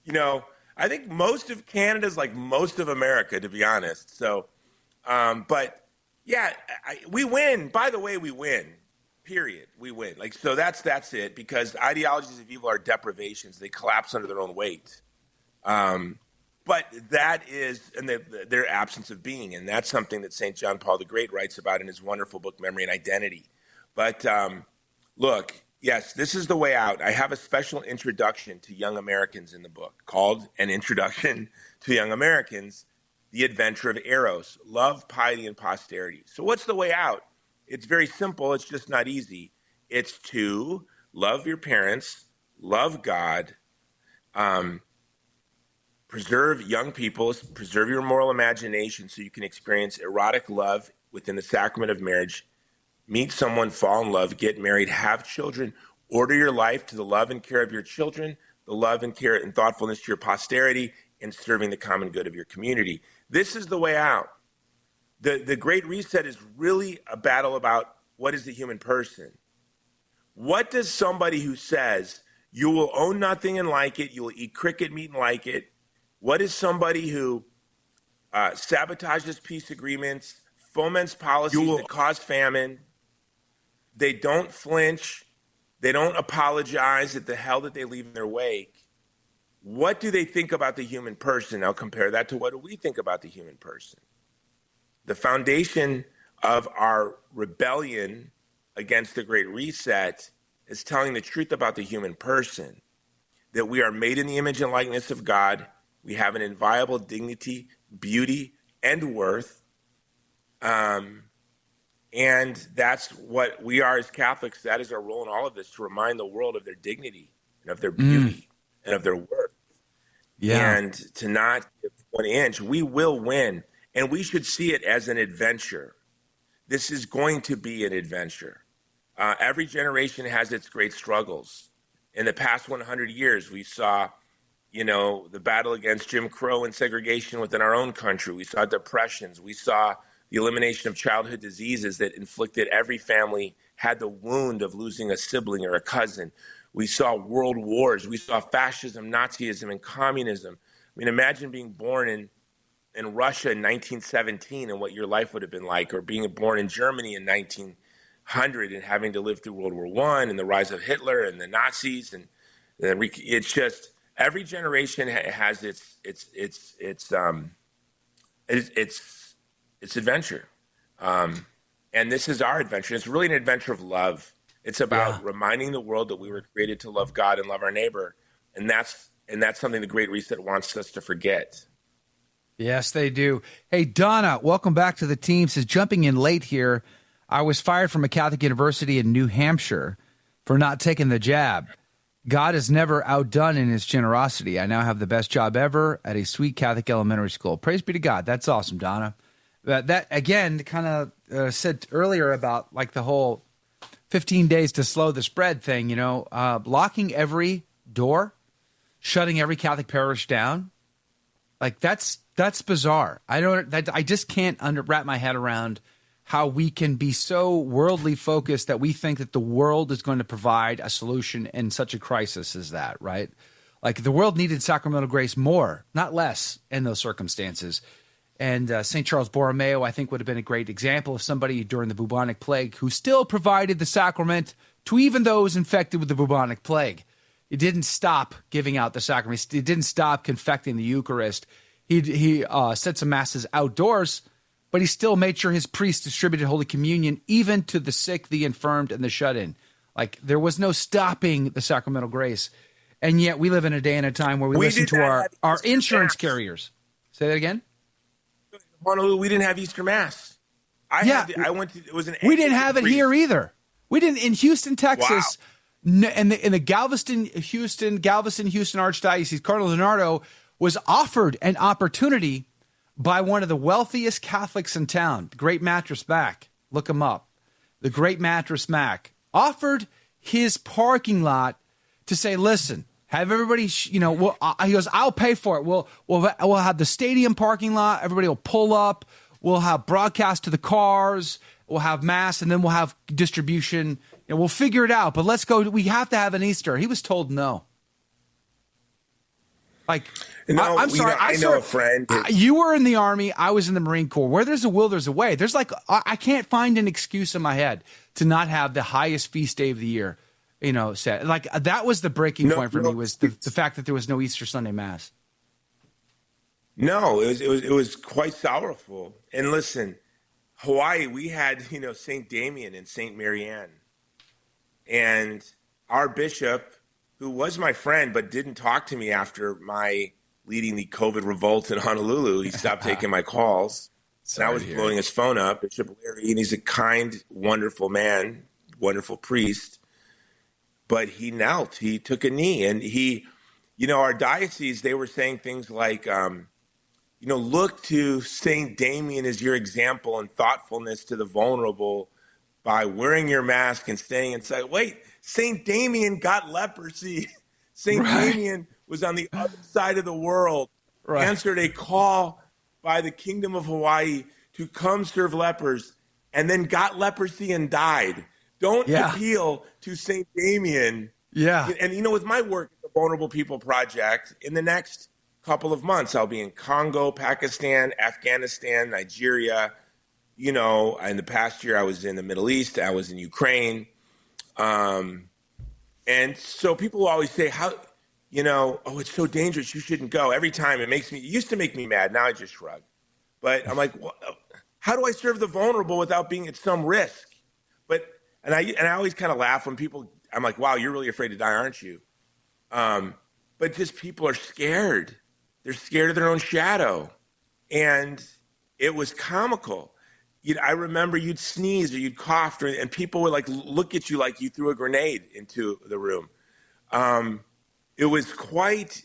you know. I think most of Canada's like most of America, to be honest. So, but yeah, we win. By the way, we win. Period. We win. Like, so that's it, because ideologies of evil are deprivations. They collapse under their own weight. But that is, and their absence of being, and that's something that St. John Paul the Great writes about in his wonderful book, Memory and Identity. But look. Yes, this is the way out. I have a special introduction to young Americans in the book called An Introduction to Young Americans, The Adventure of Eros, Love, Piety, and Posterity. So what's the way out? It's very simple. It's just not easy. It's to love your parents, love God, preserve young people, preserve your moral imagination so you can experience erotic love within the sacrament of marriage, meet someone, fall in love, get married, have children, order your life to the love and care of your children, the love and care and thoughtfulness to your posterity, and serving the common good of your community. This is the way out. The Great Reset is really a battle about what is the human person. What does somebody who says you will own nothing and like it, you will eat cricket meat and like it, what is somebody who sabotages peace agreements, foments policies that cause famine, they don't flinch, they don't apologize at the hell that they leave in their wake? What do they think about the human person? Now compare that to what do we think about the human person? The foundation of our rebellion against the Great Reset is telling the truth about the human person, that we are made in the image and likeness of God. We have an inviolable dignity, beauty, and worth. And that's what we are as Catholics. That is our role in all of this, to remind the world of their dignity and of their beauty and of their worth. Yeah. And to not give 1 inch. We will win. And we should see it as an adventure. This is going to be an adventure. Every generation has its great struggles. In the past 100 years, we saw, you know, the battle against Jim Crow and segregation within our own country. We saw depressions. We saw the elimination of childhood diseases that inflicted every family had the wound of losing a sibling or a cousin. We saw world wars. We saw fascism, Nazism, and communism. I mean, imagine being born in Russia in 1917 and what your life would have been like, or being born in Germany in 1900 and having to live through World War I and the rise of Hitler and the Nazis. And it's just every generation has its adventure. And this is our adventure. It's really an adventure of love. It's about reminding the world that we were created to love God and love our neighbor. And that's something the Great Reset wants us to forget. Yes, they do. Hey, Donna, welcome back to the team. Says, jumping in late here, I was fired from a Catholic university in New Hampshire for not taking the jab. God is never outdone in his generosity. I now have the best job ever at a sweet Catholic elementary school. Praise be to God. That's awesome, Donna. That, again, kind of said earlier about like the whole 15 days to slow the spread thing, you know, locking every door, shutting every Catholic parish down. Like that's bizarre. I just can't wrap my head around how we can be so worldly focused that we think that the world is going to provide a solution in such a crisis as that, right? Like the world needed sacramental grace more, not less, in those circumstances. And St. Charles Borromeo, I think, would have been a great example of somebody during the bubonic plague who still provided the sacrament to even those infected with the bubonic plague. He didn't stop giving out the sacrament. He didn't stop confecting the Eucharist. He said some masses outdoors, but he still made sure his priests distributed Holy Communion even to the sick, the infirmed, and the shut-in. Like, there was no stopping the sacramental grace. And yet we live in a day and a time where we listen to our insurance carriers. Say that again? Honolulu, we didn't have Easter Mass. We didn't have it here either. We didn't in Houston, Texas. Wow. In the Galveston, Houston Archdiocese, Cardinal Leonardo was offered an opportunity by one of the wealthiest Catholics in town, the Great Mattress Mac. Look him up. The Great Mattress Mac offered his parking lot to say, listen, have everybody, he goes, I'll pay for it. We'll have the stadium parking lot. Everybody will pull up. We'll have broadcast to the cars. We'll have mass, and then we'll have distribution. We'll figure it out. But let's go. We have to have an Easter. He was told no. Like, no, I'm sorry. I know a friend. You were in the Army. I was in the Marine Corps. Where there's a will, there's a way. There's I can't find an excuse in my head to not have the highest feast day of the year. Set. Like, that was the breaking point for me, was the fact that there was no Easter Sunday Mass. No, it was quite sorrowful. And listen, Hawaii, we had, St. Damien and St. Marianne. And our bishop, who was my friend but didn't talk to me after my leading the COVID revolt in Honolulu, he stopped taking my calls. And I was blowing his phone up, Bishop Larry, and he's a kind, wonderful man, wonderful priest. But he knelt, he took a knee, and our diocese, they were saying things like, look to St. Damien as your example and thoughtfulness to the vulnerable by wearing your mask and staying inside. Wait, St. Damien got leprosy. St. Damien was on the other side of the world, answered a call by the Kingdom of Hawaii to come serve lepers, and then got leprosy and died. Don't appeal to St. Damien. Yeah. And, with my work at the Vulnerable People Project, in the next couple of months, I'll be in Congo, Pakistan, Afghanistan, Nigeria. In the past year, I was in the Middle East. I was in Ukraine. And so people will always say, it's so dangerous, you shouldn't go. Every time it used to make me mad. Now I just shrug. But I'm like, how do I serve the vulnerable without being at some risk? And I always kind of laugh when people, I'm like, wow, you're really afraid to die, aren't you? But just people are scared. They're scared of their own shadow. And it was comical. I remember you'd sneeze or you'd cough, and people would look at you like you threw a grenade into the room. It was quite,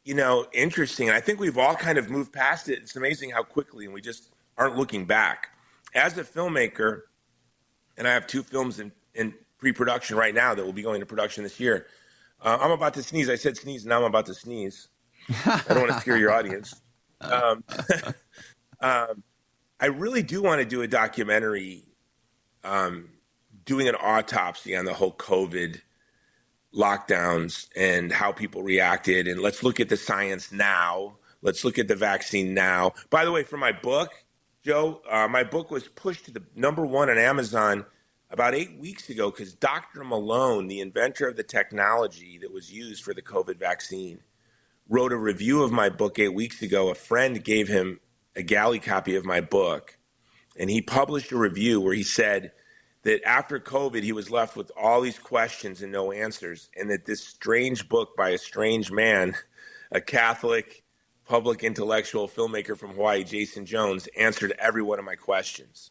interesting. And I think we've all kind of moved past it. It's amazing how quickly, and we just aren't looking back. As a filmmaker, and I have 2 films in pre-production right now that will be going to production this year. I'm about to sneeze. I said sneeze, and now I'm about to sneeze. I don't want to scare your audience. I really do want to do a documentary doing an autopsy on the whole COVID lockdowns and how people reacted. And let's look at the science now. Let's look at the vaccine now. By the way, for my book, Joe, my book was pushed to the #1 on Amazon about 8 weeks ago because Dr. Malone, the inventor of the technology that was used for the COVID vaccine, wrote a review of my book 8 weeks ago. A friend gave him a galley copy of my book, and he published a review where he said that after COVID, he was left with all these questions and no answers, and that this strange book by a strange man, a Catholic public intellectual filmmaker from Hawaii, Jason Jones, answered every one of my questions.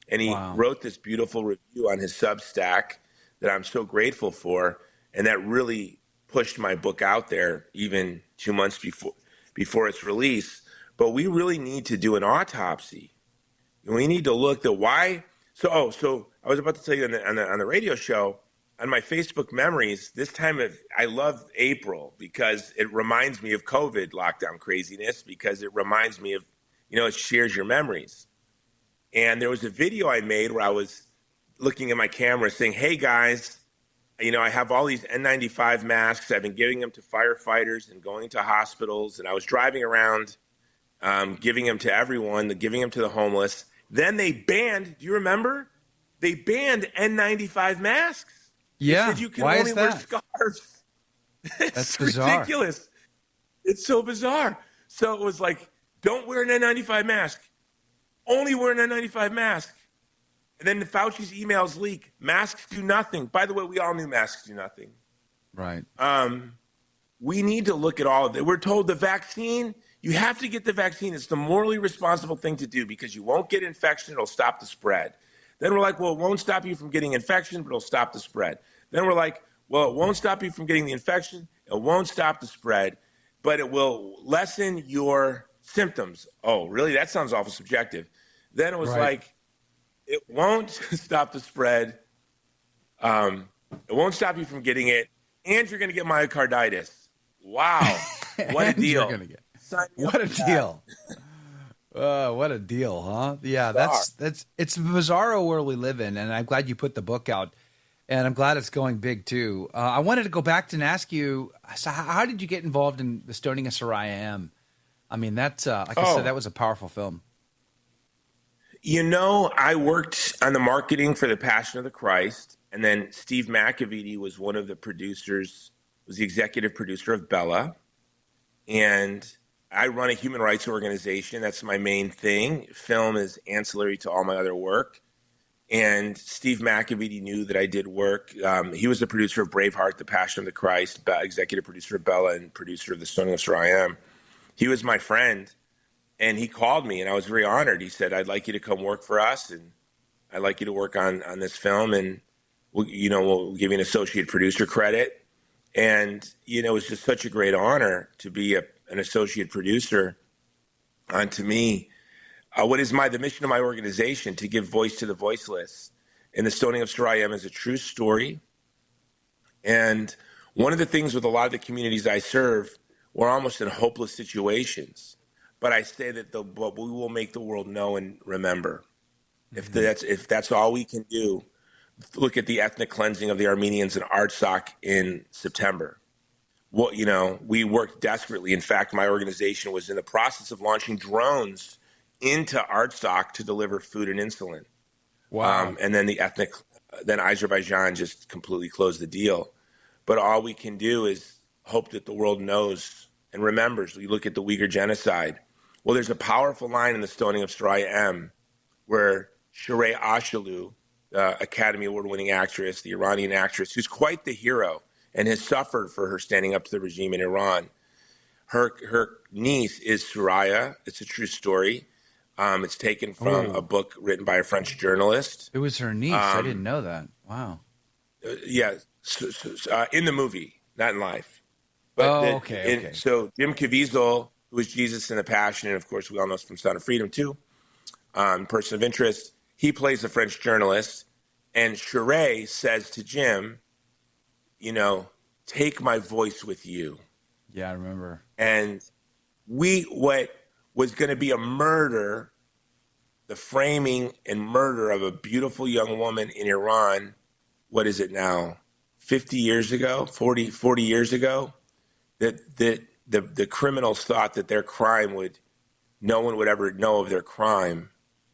And he wrote this beautiful review on his Substack that I'm so grateful for, and that really pushed my book out there even 2 months before its release. But we really need to do an autopsy. We need to look at why. So I was about to tell you on the radio show, on my Facebook memories, this time I love April because it reminds me of COVID lockdown craziness, because it reminds me of, it shares your memories. And there was a video I made where I was looking at my camera saying, hey guys, I have all these N95 masks. I've been giving them to firefighters and going to hospitals. And I was driving around giving them to everyone, giving them to the homeless. Then they banned, do you remember? They banned N95 masks. Yeah. They said you can Why only is wear that? scarves. That's bizarre. Ridiculous. It's so bizarre. So it was like, don't wear an N95 mask. Only wear an N95 mask. And then Fauci's emails leak. Masks do nothing. By the way, we all knew masks do nothing. Right. We need to look at all of it. We're told the vaccine, you have to get the vaccine. It's the morally responsible thing to do because you won't get infection. It'll stop the spread. Then we're like, well, it won't stop you from getting infection, but it'll stop the spread. Then we're like, well, it won't stop you from getting the infection. It won't stop the spread, but it will lessen your symptoms. Oh, really? That sounds awful subjective. Then it was like, it won't stop the spread. It won't stop you from getting it. And you're going to get myocarditis. Wow. What a deal. What a deal. What a deal, huh? Yeah, it's a bizarro world we live in, and I'm glad you put the book out, and I'm glad it's going big too. I wanted to go back and ask you, so how did you get involved in the Stoning of Soraya M? I mean, that's like I said, that was a powerful film. You know, I worked on the marketing for The Passion of the Christ, and then Steve McAveety was one of the producers, was the executive producer of Bella, and I run a human rights organization. That's my main thing. Film is ancillary to all my other work. And Steve McAveety knew that I did work. He was the producer of Braveheart, The Passion of the Christ, executive producer of Bella, and producer of The Stoning of Soraya M. He was my friend, and he called me, and I was very honored. He said, I'd like you to come work for us, and I'd like you to work on this film, and we'll give you an associate producer credit. And, it was just such a great honor to be an associate producer. And to me, what is the mission of my organization? To give voice to the voiceless. And The Stoning of Soraya M is a true story. And one of the things with a lot of the communities I serve, we're almost in hopeless situations. But I say that we will make the world know and remember. Mm-hmm. If that's all we can do, look at the ethnic cleansing of the Armenians in Artsakh in September. Well, we worked desperately. In fact, my organization was in the process of launching drones into Artsakh to deliver food and insulin. Wow. And then then Azerbaijan just completely closed the deal. But all we can do is hope that the world knows and remembers. We look at the Uyghur genocide. Well, there's a powerful line in The Stoning of Soraya M where Sheree Ashalu, Academy Award-winning actress, the Iranian actress, who's quite the hero and has suffered for her standing up to the regime in Iran. Her niece is Soraya. It's a true story. It's taken from a book written by a French journalist. It was her niece. I didn't know that. Wow. Yeah, in the movie, not in life. But okay. So Jim Caviezel, who was Jesus in the Passion, and of course we all know from Sound of Freedom too, person of interest, he plays a French journalist, and Sheree says to Jim, take my voice with you. Yeah, I remember. And what was going to be a murder, the framing and murder of a beautiful young woman in Iran, what is it now, 50 years ago, 40 years ago, that the criminals thought that their crime no one would ever know of their crime.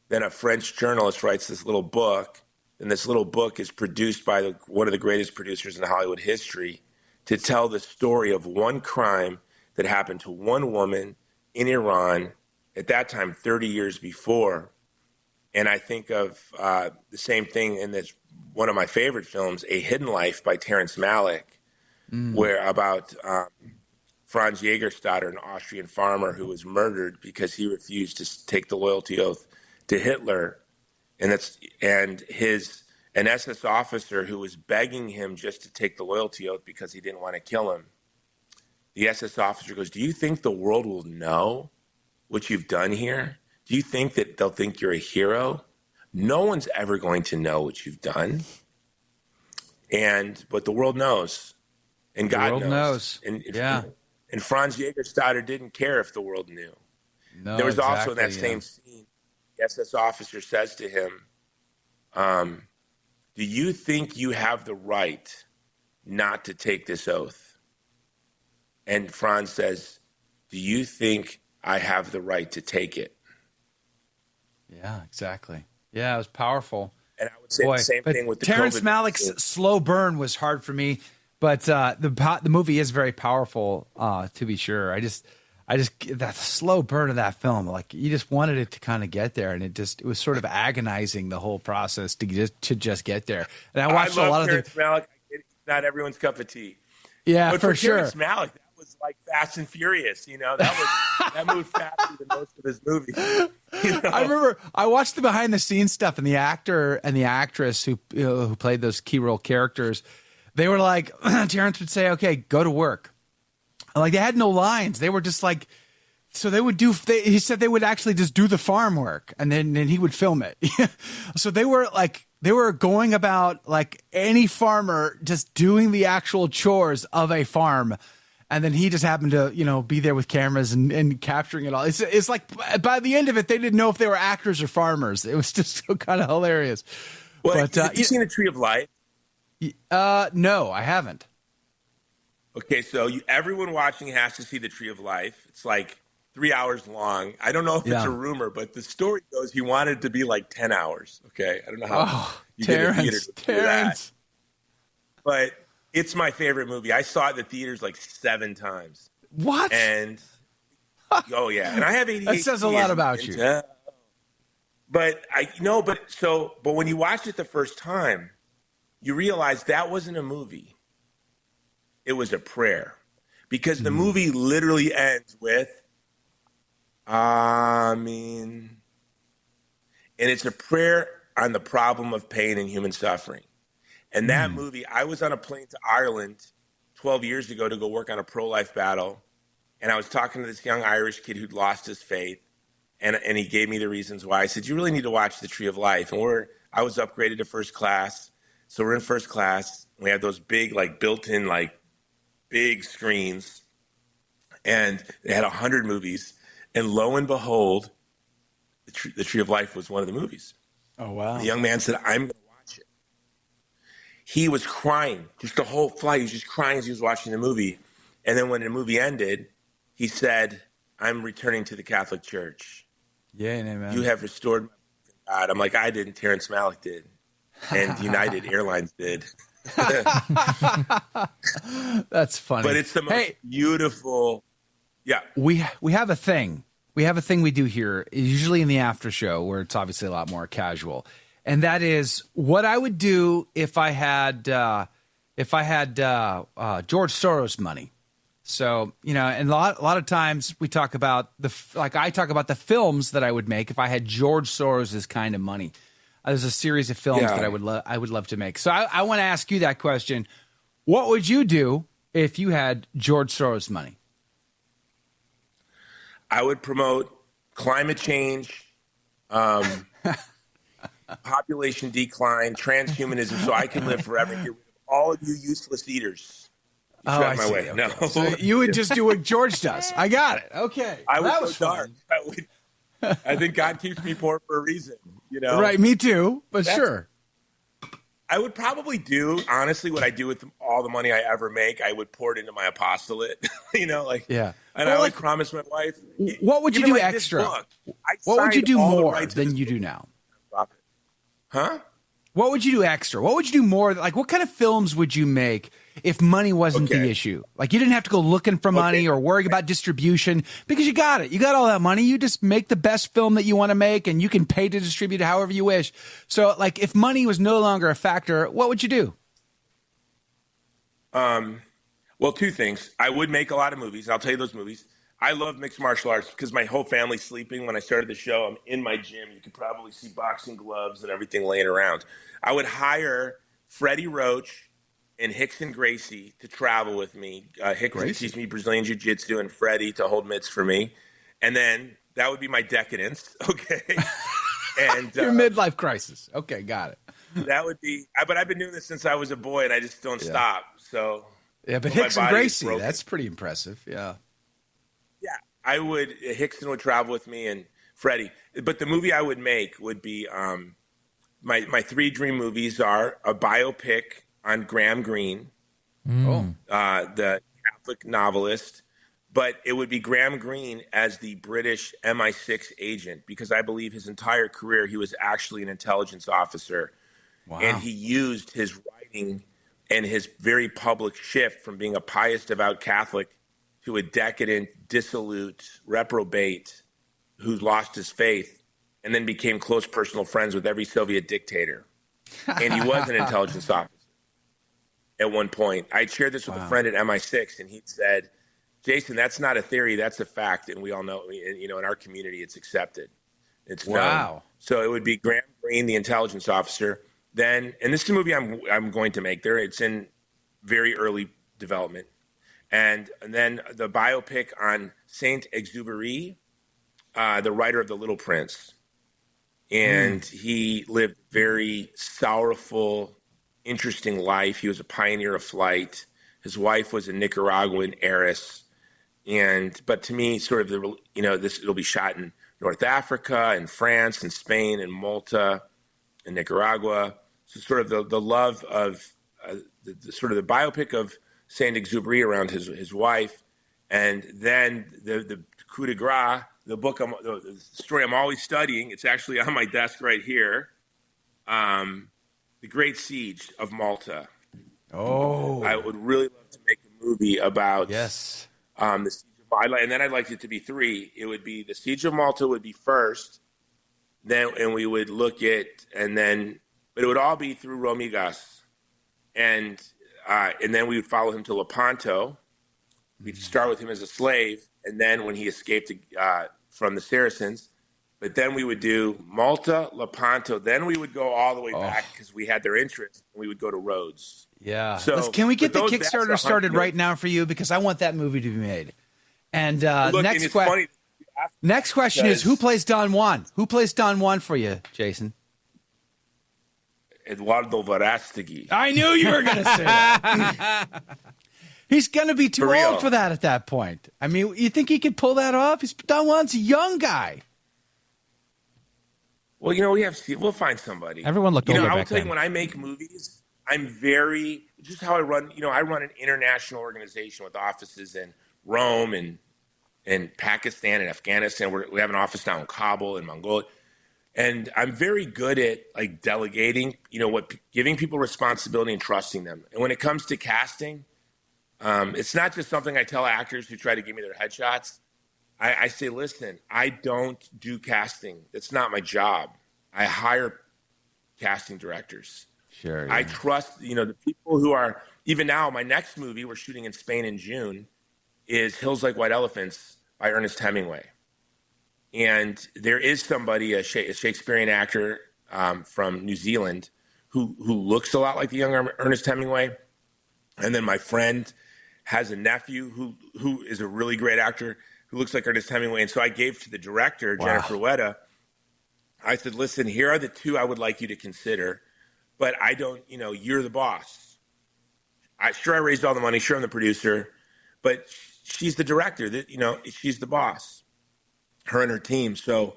Then a French journalist writes this little book, and this little book is produced by one of the greatest producers in Hollywood history to tell the story of one crime that happened to one woman in Iran at that time, 30 years before. And I think of the same thing in this one of my favorite films, A Hidden Life by Terrence Malick, where about Franz Jägerstätter, an Austrian farmer who was murdered because he refused to take the loyalty oath to Hitler, and an SS officer who was begging him just to take the loyalty oath because he didn't want to kill him. The SS officer goes, "Do you think the world will know what you've done here? Do you think that they'll think you're a hero? No one's ever going to know what you've done." But the world knows, and God knows. And Franz Jägerstätter didn't care if the world knew. No, there was also in that exactly, same scene, the SS officer says to him, "Do you think you have the right not to take this oath?" And Franz says, "Do you think I have the right to take it. Yeah, exactly. Yeah, it was powerful. And I would say the same thing with the Terrence COVID Malick's vaccine. slow burn was hard for me, but the movie is very powerful, to be sure. I just that slow burn of that film, like you just wanted it to kind of get there, and it was sort of agonizing the whole process to just get there. And I watched love a lot Terrence of the Malick. It's not everyone's cup of tea. yeah, But for for sure. Terrence Malick, that was like Fast and Furious. That moved faster than most of his movies. I remember I watched the behind the scenes stuff, and the actor and the actress who played those key role characters, they were like, Terrence would say, "Okay, go to work." Like they had no lines. They were just like, so they would do. He said they would actually just do the farm work, and then he would film it. So they were going about like any farmer, just doing the actual chores of a farm. And then he just happened to, be there with cameras and capturing it all. It's like by the end of it, they didn't know if they were actors or farmers. It was just so kind of hilarious. Well, But have you seen A Tree of Life? No, I haven't. Okay, so everyone watching has to see The Tree of Life. It's like 3 hours long. I don't know if it's a rumor, but the story goes he wanted it to be like 10 hours. Okay, I don't know how you get a theater to do that. But it's my favorite movie. I saw it in the theaters like 7 times. What? And oh yeah, and I have ADHD. That says a lot about you. But but when you watch it the first time, you realize that wasn't a movie. It was a prayer, because the movie literally ends with "Amen," and it's a prayer on the problem of pain and human suffering. And that movie, I was on a plane to Ireland 12 years ago to go work on a pro-life battle. And I was talking to this young Irish kid who'd lost his faith. And he gave me the reasons why. I said, you really need to watch The Tree of Life. And I was upgraded to first class. So we're in first class. We have those big, like built-in, like big screens. And they had 100 movies. And lo and behold, The Tree of Life was one of the movies. Oh, wow. The young man said, I'm going to watch it. He was crying. Just the whole flight, he was just crying as he was watching the movie. And then when the movie ended, he said, I'm returning to the Catholic Church. Yeah, amen. You have restored my faith in God. I'm like, I didn't. Terrence Malick did. And United Airlines did. That's funny. But it's the most beautiful. Yeah. We have a thing. We have a thing we do here, usually in the after show, where it's obviously a lot more casual. And that is what I would do if I had George Soros money. So, and a lot of times we talk about I talk about the films that I would make if I had George Soros' kind of money. There's a series of films that I would love to make. So I want to ask you that question. What would you do if you had George Soros money? I would promote climate change, population decline, transhumanism, so I can live forever. Get rid of all of you useless eaters. I see. Way. Okay. No. So you would just do what George does. I got it. Okay. That was dark. I think God keeps me poor for a reason. Right. Me too. But sure. I would probably do, honestly, what I do with all the money I ever make. I would pour it into my apostolate. Yeah. And I always promise my wife. What would you do extra? What would you do more than you do now? Huh? What would you do extra? What would you do more? Like, what kind of films would you make if money wasn't the issue? Like, you didn't have to go looking for money or worrying about distribution because you got it. You got all that money. You just make the best film that you want to make, and you can pay to distribute it however you wish. So, like, if money was no longer a factor, what would you do? Well, 2 things. I would make a lot of movies. I'll tell you those movies. I love mixed martial arts because my whole family's sleeping. When I started the show, I'm in my gym. You could probably see boxing gloves and everything laying around. I would hire Freddie Roach and Rickson Gracie to travel with me. Rickson teach me Brazilian Jiu-Jitsu and Freddie to hold mitts for me. And then that would be my decadence, okay? And your midlife crisis. Okay, got it. That would be – but I've been doing this since I was a boy, and I just don't stop. So yeah, but Rickson Gracie, that's pretty impressive, yeah. Yeah, Rickson would travel with me and Freddie. But the movie I would make would be my 3 dream movies are a biopic on Graham Greene, the Catholic novelist, but it would be Graham Greene as the British MI6 agent, because I believe his entire career he was actually an intelligence officer. Wow. And he used his writing and his very public shift from being a pious, devout Catholic to a decadent, dissolute, reprobate who lost his faith and then became close personal friends with every Soviet dictator. And he was an intelligence officer at one point. I shared this with a friend at MI6, and he said, Jason, that's not a theory, that's a fact. And we all know, in our community, it's accepted. It's known. So it would be Graham Greene, the intelligence officer. Then, and this is a movie I'm going to make. It's in very early development. And then the biopic on Saint-Exupéry, the writer of The Little Prince. And he lived a very sorrowful, interesting life. He was a pioneer of flight. His wife was a Nicaraguan heiress. But to me, sort of it'll be shot in North Africa and France and Spain and Malta and Nicaragua. So sort of the love of the sort of the biopic of Saint-Exupéry around his wife, and then the coup de grace, the story I'm always studying. It's actually on my desk right here. The Great Siege of Malta. Oh, I would really love to make a movie about the siege of Malta, and then I'd like it to be 3. It would be the Siege of Malta would be first, and we would look at, but it would all be through Romigas, and then we would follow him to Lepanto. We'd start with him as a slave, and then when he escaped from the Saracens. But then we would do Malta, Lepanto. Then we would go all the way back because we had their interest, and we would go to Rhodes. Yeah. So can we get the Kickstarter started right now for you? Because I want that movie to be made. And next question is, who plays Don Juan? Who plays Don Juan for you, Jason? Eduardo Verástegui. I knew you were going to say that. He's going to be too old for that at that point. I mean, you think he could pull that off? Don Juan's a young guy. Well, we'll find somebody. Everyone looked older back then. I'll tell you, when I make movies, I'm just how I run. I run an international organization with offices in Rome and Pakistan and Afghanistan. We have an office now in Kabul and Mongolia. And I'm very good at delegating, giving people responsibility and trusting them. And when it comes to casting, it's not just something I tell actors who try to give me their headshots. I say, listen, I don't do casting. It's not my job. I hire casting directors. Sure. Yeah. I trust, the people who are, even now, my next movie we're shooting in Spain in June is Hills Like White Elephants by Ernest Hemingway. And there is somebody, a Shakespearean actor from New Zealand who looks a lot like the young Ernest Hemingway. And then my friend has a nephew who is a really great actor who looks like Ernest Hemingway. And so I gave to the director, Jennifer Weta, I said, listen, here are the 2 I would like you to consider, but I don't, you're the boss. I raised all the money, sure I'm the producer, but she's the director, she's the boss, her and her team. So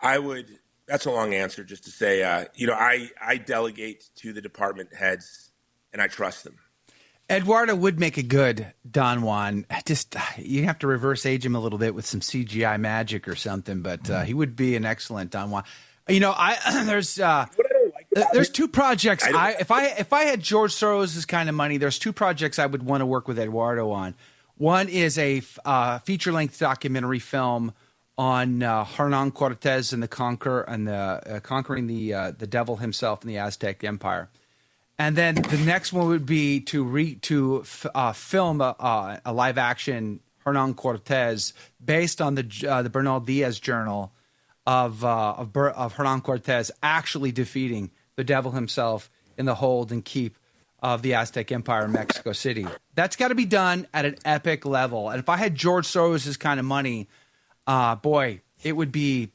that's a long answer just to say, I delegate to the department heads and I trust them. Eduardo would make a good Don Juan. Just you have to reverse age him a little bit with some CGI magic or something, but he would be an excellent Don Juan. There's 2 projects. If I had George Soros's kind of money, there's 2 projects I would want to work with Eduardo on. One is a feature-length documentary film on Hernan Cortez and conquering the devil himself in the Aztec Empire. And then the next one would be to film a live action Hernan Cortez based on the Bernal Diaz journal of Hernan Cortez actually defeating the devil himself in the hold and keep of the Aztec Empire in Mexico City. That's got to be done at an epic level. And if I had George Soros's kind of money, boy, it would be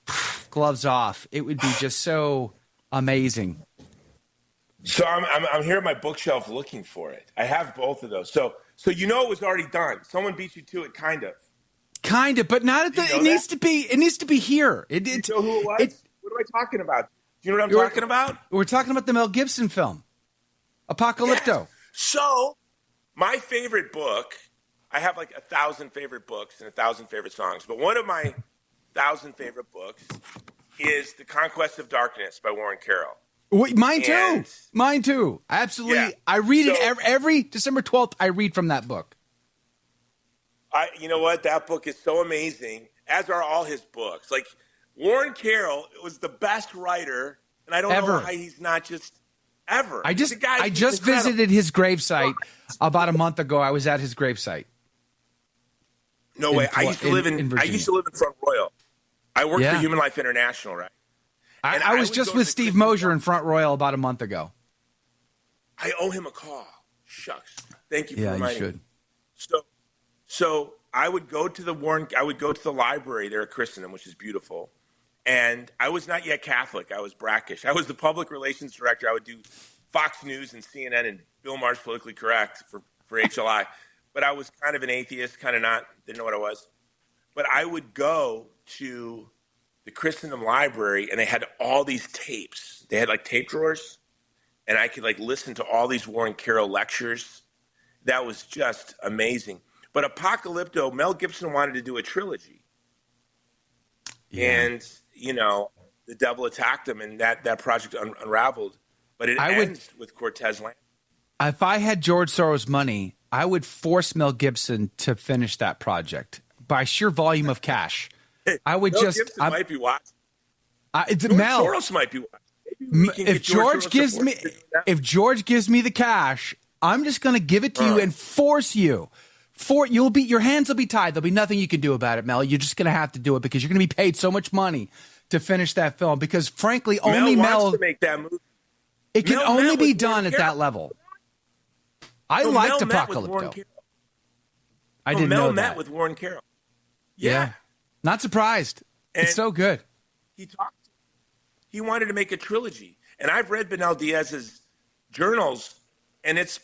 gloves off. It would be just so amazing. So I'm here at my bookshelf looking for it. I have both of those. So it was already done. Someone beat you to it, kind of, but not at the. It needs to be. It needs to be here. You know who it was? What am I talking about? Do you know what I'm talking about? We're talking about the Mel Gibson film, Apocalypto. Yes. So my favorite book, I have like 1,000 favorite books and 1,000 favorite songs, but one of my 1,000 favorite books is The Conquest of Darkness by Warren Carroll. Mine too. Absolutely. Yeah. I read it every December 12th. I read from that book. You know what? That book is so amazing, as are all his books. Like, Warren Carroll was the best writer, and I don't know why he's not just ever. I just visited his gravesite about a month ago. I was at his gravesite. No way. I used to live in Front Royal. I worked for Human Life International, right? I was just with Steve Mosier in Front Royal about a month ago. I owe him a call. Shucks. Thank you for reminding me. So I would go to the library there at Christendom, which is beautiful. And I was not yet Catholic. I was brackish. I was the public relations director. I would do Fox News and CNN and Bill Maher's Politically Correct for HLI. But I was kind of an atheist, kind of not, didn't know what I was. But I would go to the Christendom library, and they had all these tapes. They had like tape drawers, and I could like listen to all these Warren Carroll lectures. That was just amazing. But Apocalypto, Mel Gibson wanted to do a trilogy. Yeah. And, the devil attacked him, and that project unraveled. But it ends with Cortez Land. If I had George Soros' money, I would force Mel Gibson to finish that project by sheer volume of cash. I would Mel Gibson might be watching. Mel Soros might be watching. If George gives me the cash, I'm just going to give it to you and force you. Your hands will be tied. There'll be nothing you can do about it, Mel. You're just going to have to do it because you're going to be paid so much money to finish that film. Because frankly, only Mel wants to make that movie. It can only be done at that level. I liked Apocalypto. I didn't know that. Mel met with Warren Carroll. Yeah. Not surprised. And it's so good. He wanted to make a trilogy. And I've read Benel Diaz's journals, and it's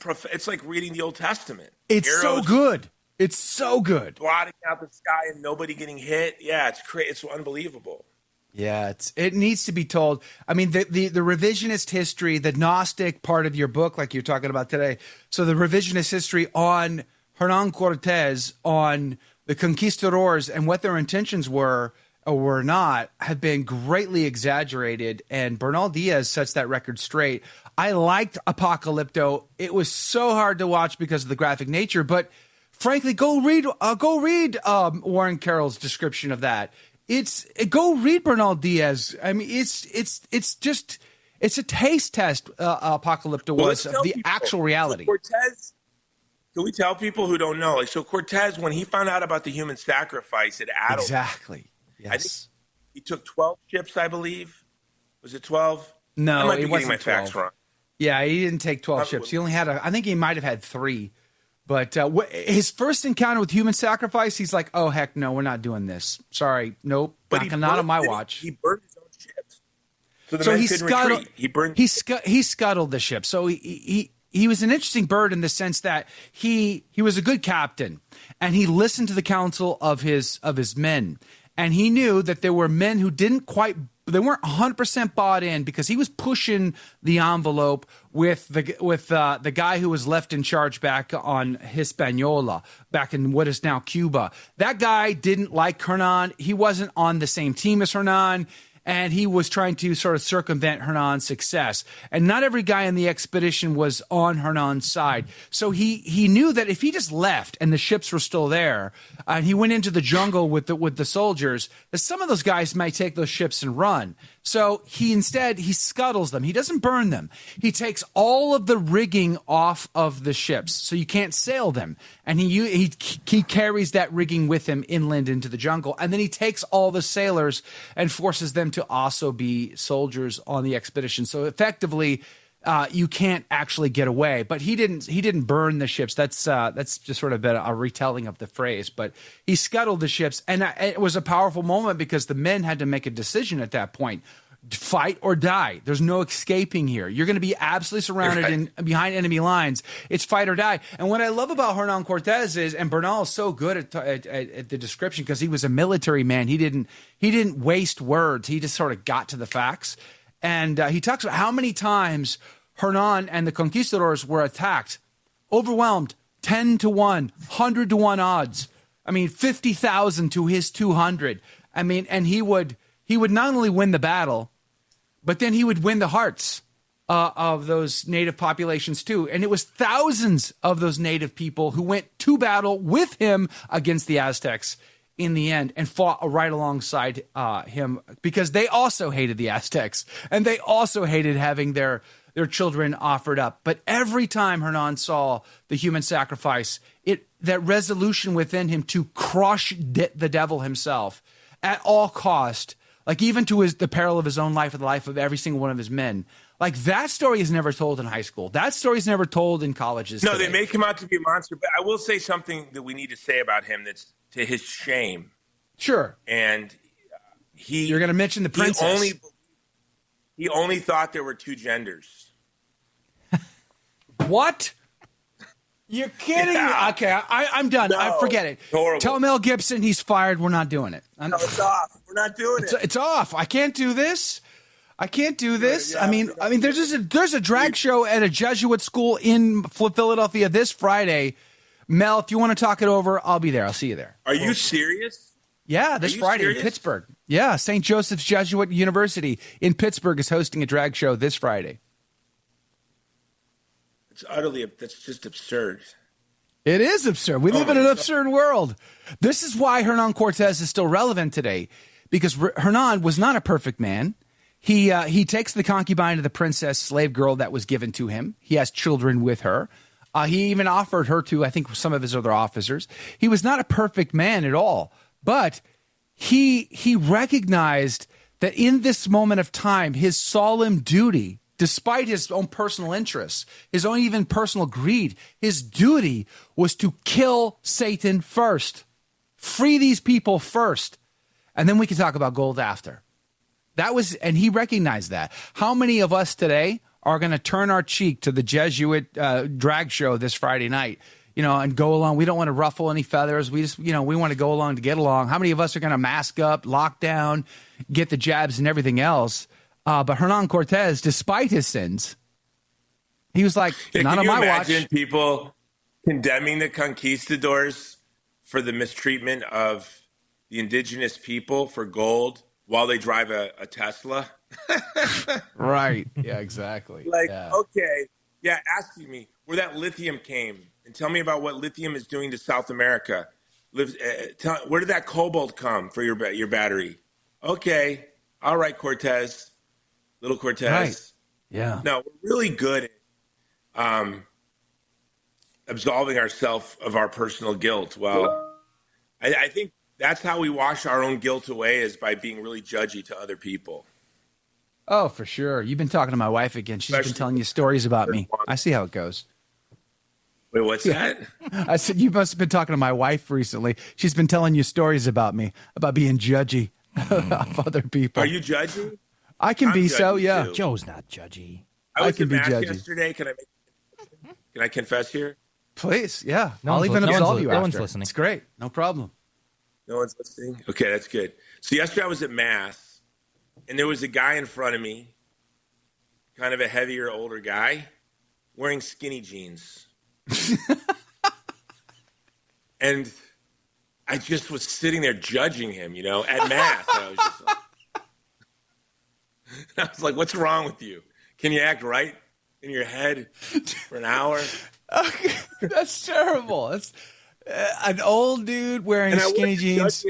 like reading the Old Testament. It's so good. It's so good. Blotting out the sky and nobody getting hit. Yeah, it's crazy. It's unbelievable. Yeah, it needs to be told. I mean, the revisionist history, the Gnostic part of your book, like you're talking about today. So the revisionist history on Hernan Cortez, on the conquistadors and what their intentions were or were not, have been greatly exaggerated. And Bernal Diaz sets that record straight. I liked Apocalypto. It was so hard to watch because of the graphic nature, but frankly, go read Warren Carroll's description of that. Go read Bernal Diaz. I mean, it's a taste test. Apocalypto was of the actual reality. So Cortez, can we tell people who don't know? So Cortez, when he found out about the human sacrifice at Adelphi, exactly. Yes. I think he took 12 ships. I believe. Was it 12? No, I might be it wasn't getting my 12. Facts wrong. Yeah, he didn't take 12 ships. He only had I think he might have had 3. But his first encounter with human sacrifice, he's like, "Oh heck, no, we're not doing this. Sorry, nope, not on my watch." He burned his own ships, so the men couldn't retreat. He scuttled the ship. So he was an interesting bird in the sense that he was a good captain, and he listened to the counsel of his men, and he knew that there were men who they weren't 100% bought in because he was pushing the envelope with the guy who was left in charge back on Hispaniola, back in what is now Cuba. That guy didn't like Hernan. He wasn't on the same team as Hernan, and he was trying to sort of circumvent Hernan's success. And not every guy in the expedition was on Hernan's side. So he knew that if he just left and the ships were still there, and he went into the jungle with the soldiers, that some of those guys might take those ships and run. So he scuttles them. He doesn't burn them. He takes all of the rigging off of the ships, so you can't sail them. And he carries that rigging with him inland into the jungle. And then he takes all the sailors and forces them to also be soldiers on the expedition. So effectively, you can't actually get away. But he didn't burn the ships. That's just sort of been a retelling of the phrase. But he scuttled the ships, and it was a powerful moment because the men had to make a decision at that point: fight or die. There's no escaping here. You're going to be absolutely surrounded behind enemy lines. It's fight or die. And what I love about Hernan Cortez is, and Bernal is so good at the description because he was a military man. He didn't waste words. He just sort of got to the facts. And he talks about how many times Hernan and the conquistadors were attacked, overwhelmed, 10 to 1, 100 to 1 odds. I mean, 50,000 to his 200. I mean, and he would not only win the battle, but then he would win the hearts of those native populations too. And it was thousands of those native people who went to battle with him against the Aztecs in the end and fought right alongside him, because they also hated the Aztecs and they also hated having their children offered up. But every time Hernan saw the human sacrifice, that resolution within him to crush the devil himself at all cost, like even to the peril of his own life and the life of every single one of his men. Like, that story is never told in high school. That story is never told in colleges. No, today. they make him out to be a monster. But I will say something that we need to say about him that's to his shame. Sure. And you're going to mention the princess. He only thought there were two genders. What? You're kidding me. Okay, I'm done. No, I forget it. horrible. Tell Mel Gibson he's fired. We're not doing it. No, it's off. We're not doing it. It's off. I can't do this. I can't do this. Yeah, I mean, there's a drag show at a Jesuit school in Philadelphia this Friday. Mel, if you want to talk it over, I'll be there. I'll see you there. Are you serious? Yeah, this Friday serious? in Pittsburgh. Yeah, St. Joseph's Jesuit University in Pittsburgh is hosting a drag show this Friday. That's just absurd. It is absurd. We live in an absurd world. This is why Hernan Cortez is still relevant today, because Hernan was not a perfect man. He takes the concubine of the princess slave girl that was given to him. He has children with her. He even offered her to, I think, some of his other officers. He was not a perfect man at all, but he recognized that in this moment of time, his solemn duty, despite his own personal interests, his own even personal greed, his duty was to kill Satan first, free these people first, and then we can talk about gold after. And he recognized that. How many of us today are going to turn our cheek to the Jesuit drag show this Friday night, and go along? We don't want to ruffle any feathers. We just, we want to go along to get along. How many of us are going to mask up, lock down, get the jabs and everything else? But Hernan Cortez, despite his sins, he was like, not on my watch. Can you imagine people condemning the conquistadors for the mistreatment of the indigenous people for gold while they drive a Tesla? Right. Yeah, exactly. Okay. Yeah, asking me where that lithium came and tell me about what lithium is doing to South America. Where did that cobalt come for your battery? Okay. All right, Cortez. Little Cortez. Right. Yeah. No, we're really good at absolving ourselves of our personal guilt. Well, I think that's how we wash our own guilt away, is by being really judgy to other people. Oh, for sure. You've been talking to my wife again. She's been telling you stories about me. I see how it goes. Wait, what's that? I said, you must have been talking to my wife recently. She's been telling you stories about me, about being judgy of other people. Are you judgy? I can be so, yeah. Too. Joe's not judgy. I was can at be Mass judgy. yesterday. Can I confess here? Please, yeah. No I'll one's even li- no absolve one's- you no after. one's listening. It's great. No problem. No one's listening? Okay, that's good. So yesterday I was at Mass, and there was a guy in front of me, kind of a heavier, older guy, wearing skinny jeans. And I just was sitting there judging him, at Mass. I was like, what's wrong with you? Can you act right in your head for an hour? Okay, that's terrible. That's an old dude wearing skinny jeans.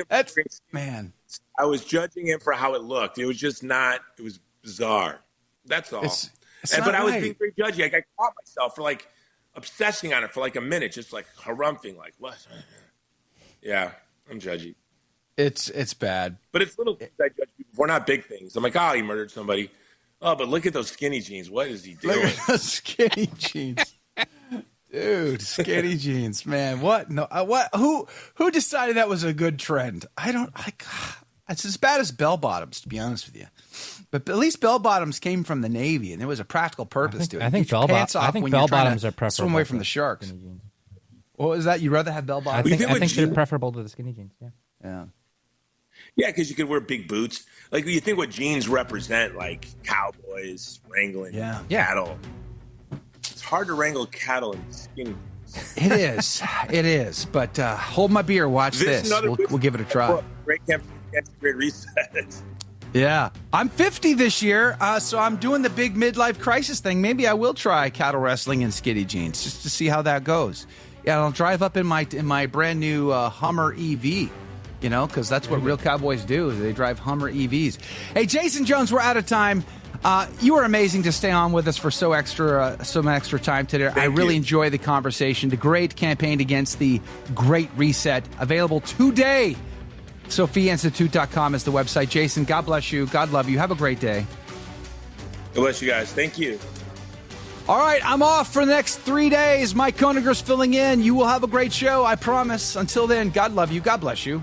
Man. I was judging him for how it looked. It was just not, it was bizarre. That's all. But I was being very judgy. I caught myself for obsessing on it for a minute, just harumphing, what? Yeah, I'm judgy. It's bad. But it's little things I judge people for, not big things. I'm like, oh, he murdered somebody. Oh, but look at those skinny jeans. What is he doing? Look at those skinny jeans. Dude, skinny jeans, man. What? No, what? Who decided that was a good trend? It's as bad as bell bottoms, to be honest with you. But at least bell bottoms came from the Navy, and there was a practical purpose to it. I think bell bottoms are preferable. Swim away from the sharks. What was that? You'd rather have bell bottoms? I think they're preferable to the skinny jeans. Yeah. Yeah. Yeah, because you could wear big boots. You think what jeans represent, cowboys wrangling cattle. It's hard to wrangle cattle in skinny jeans. It is. It is. But hold my beer. Watch this. We'll give it a try. Great camp, great reset. Yeah. I'm 50 this year, so I'm doing the big midlife crisis thing. Maybe I will try cattle wrestling in skinny jeans just to see how that goes. Yeah, I'll drive up in my brand new Hummer EV, because that's what real cowboys do. They drive Hummer EVs. Hey, Jason Jones, we're out of time. You were amazing to stay on with us for some extra time today. I really enjoy the conversation. The great campaign against the Great Reset, available today. SophiaInstitute.com is the website. Jason, God bless you. God love you. Have a great day. God bless you guys. Thank you. All right, I'm off for the next 3 days. Mike Koniger's filling in. You will have a great show, I promise. Until then, God love you. God bless you.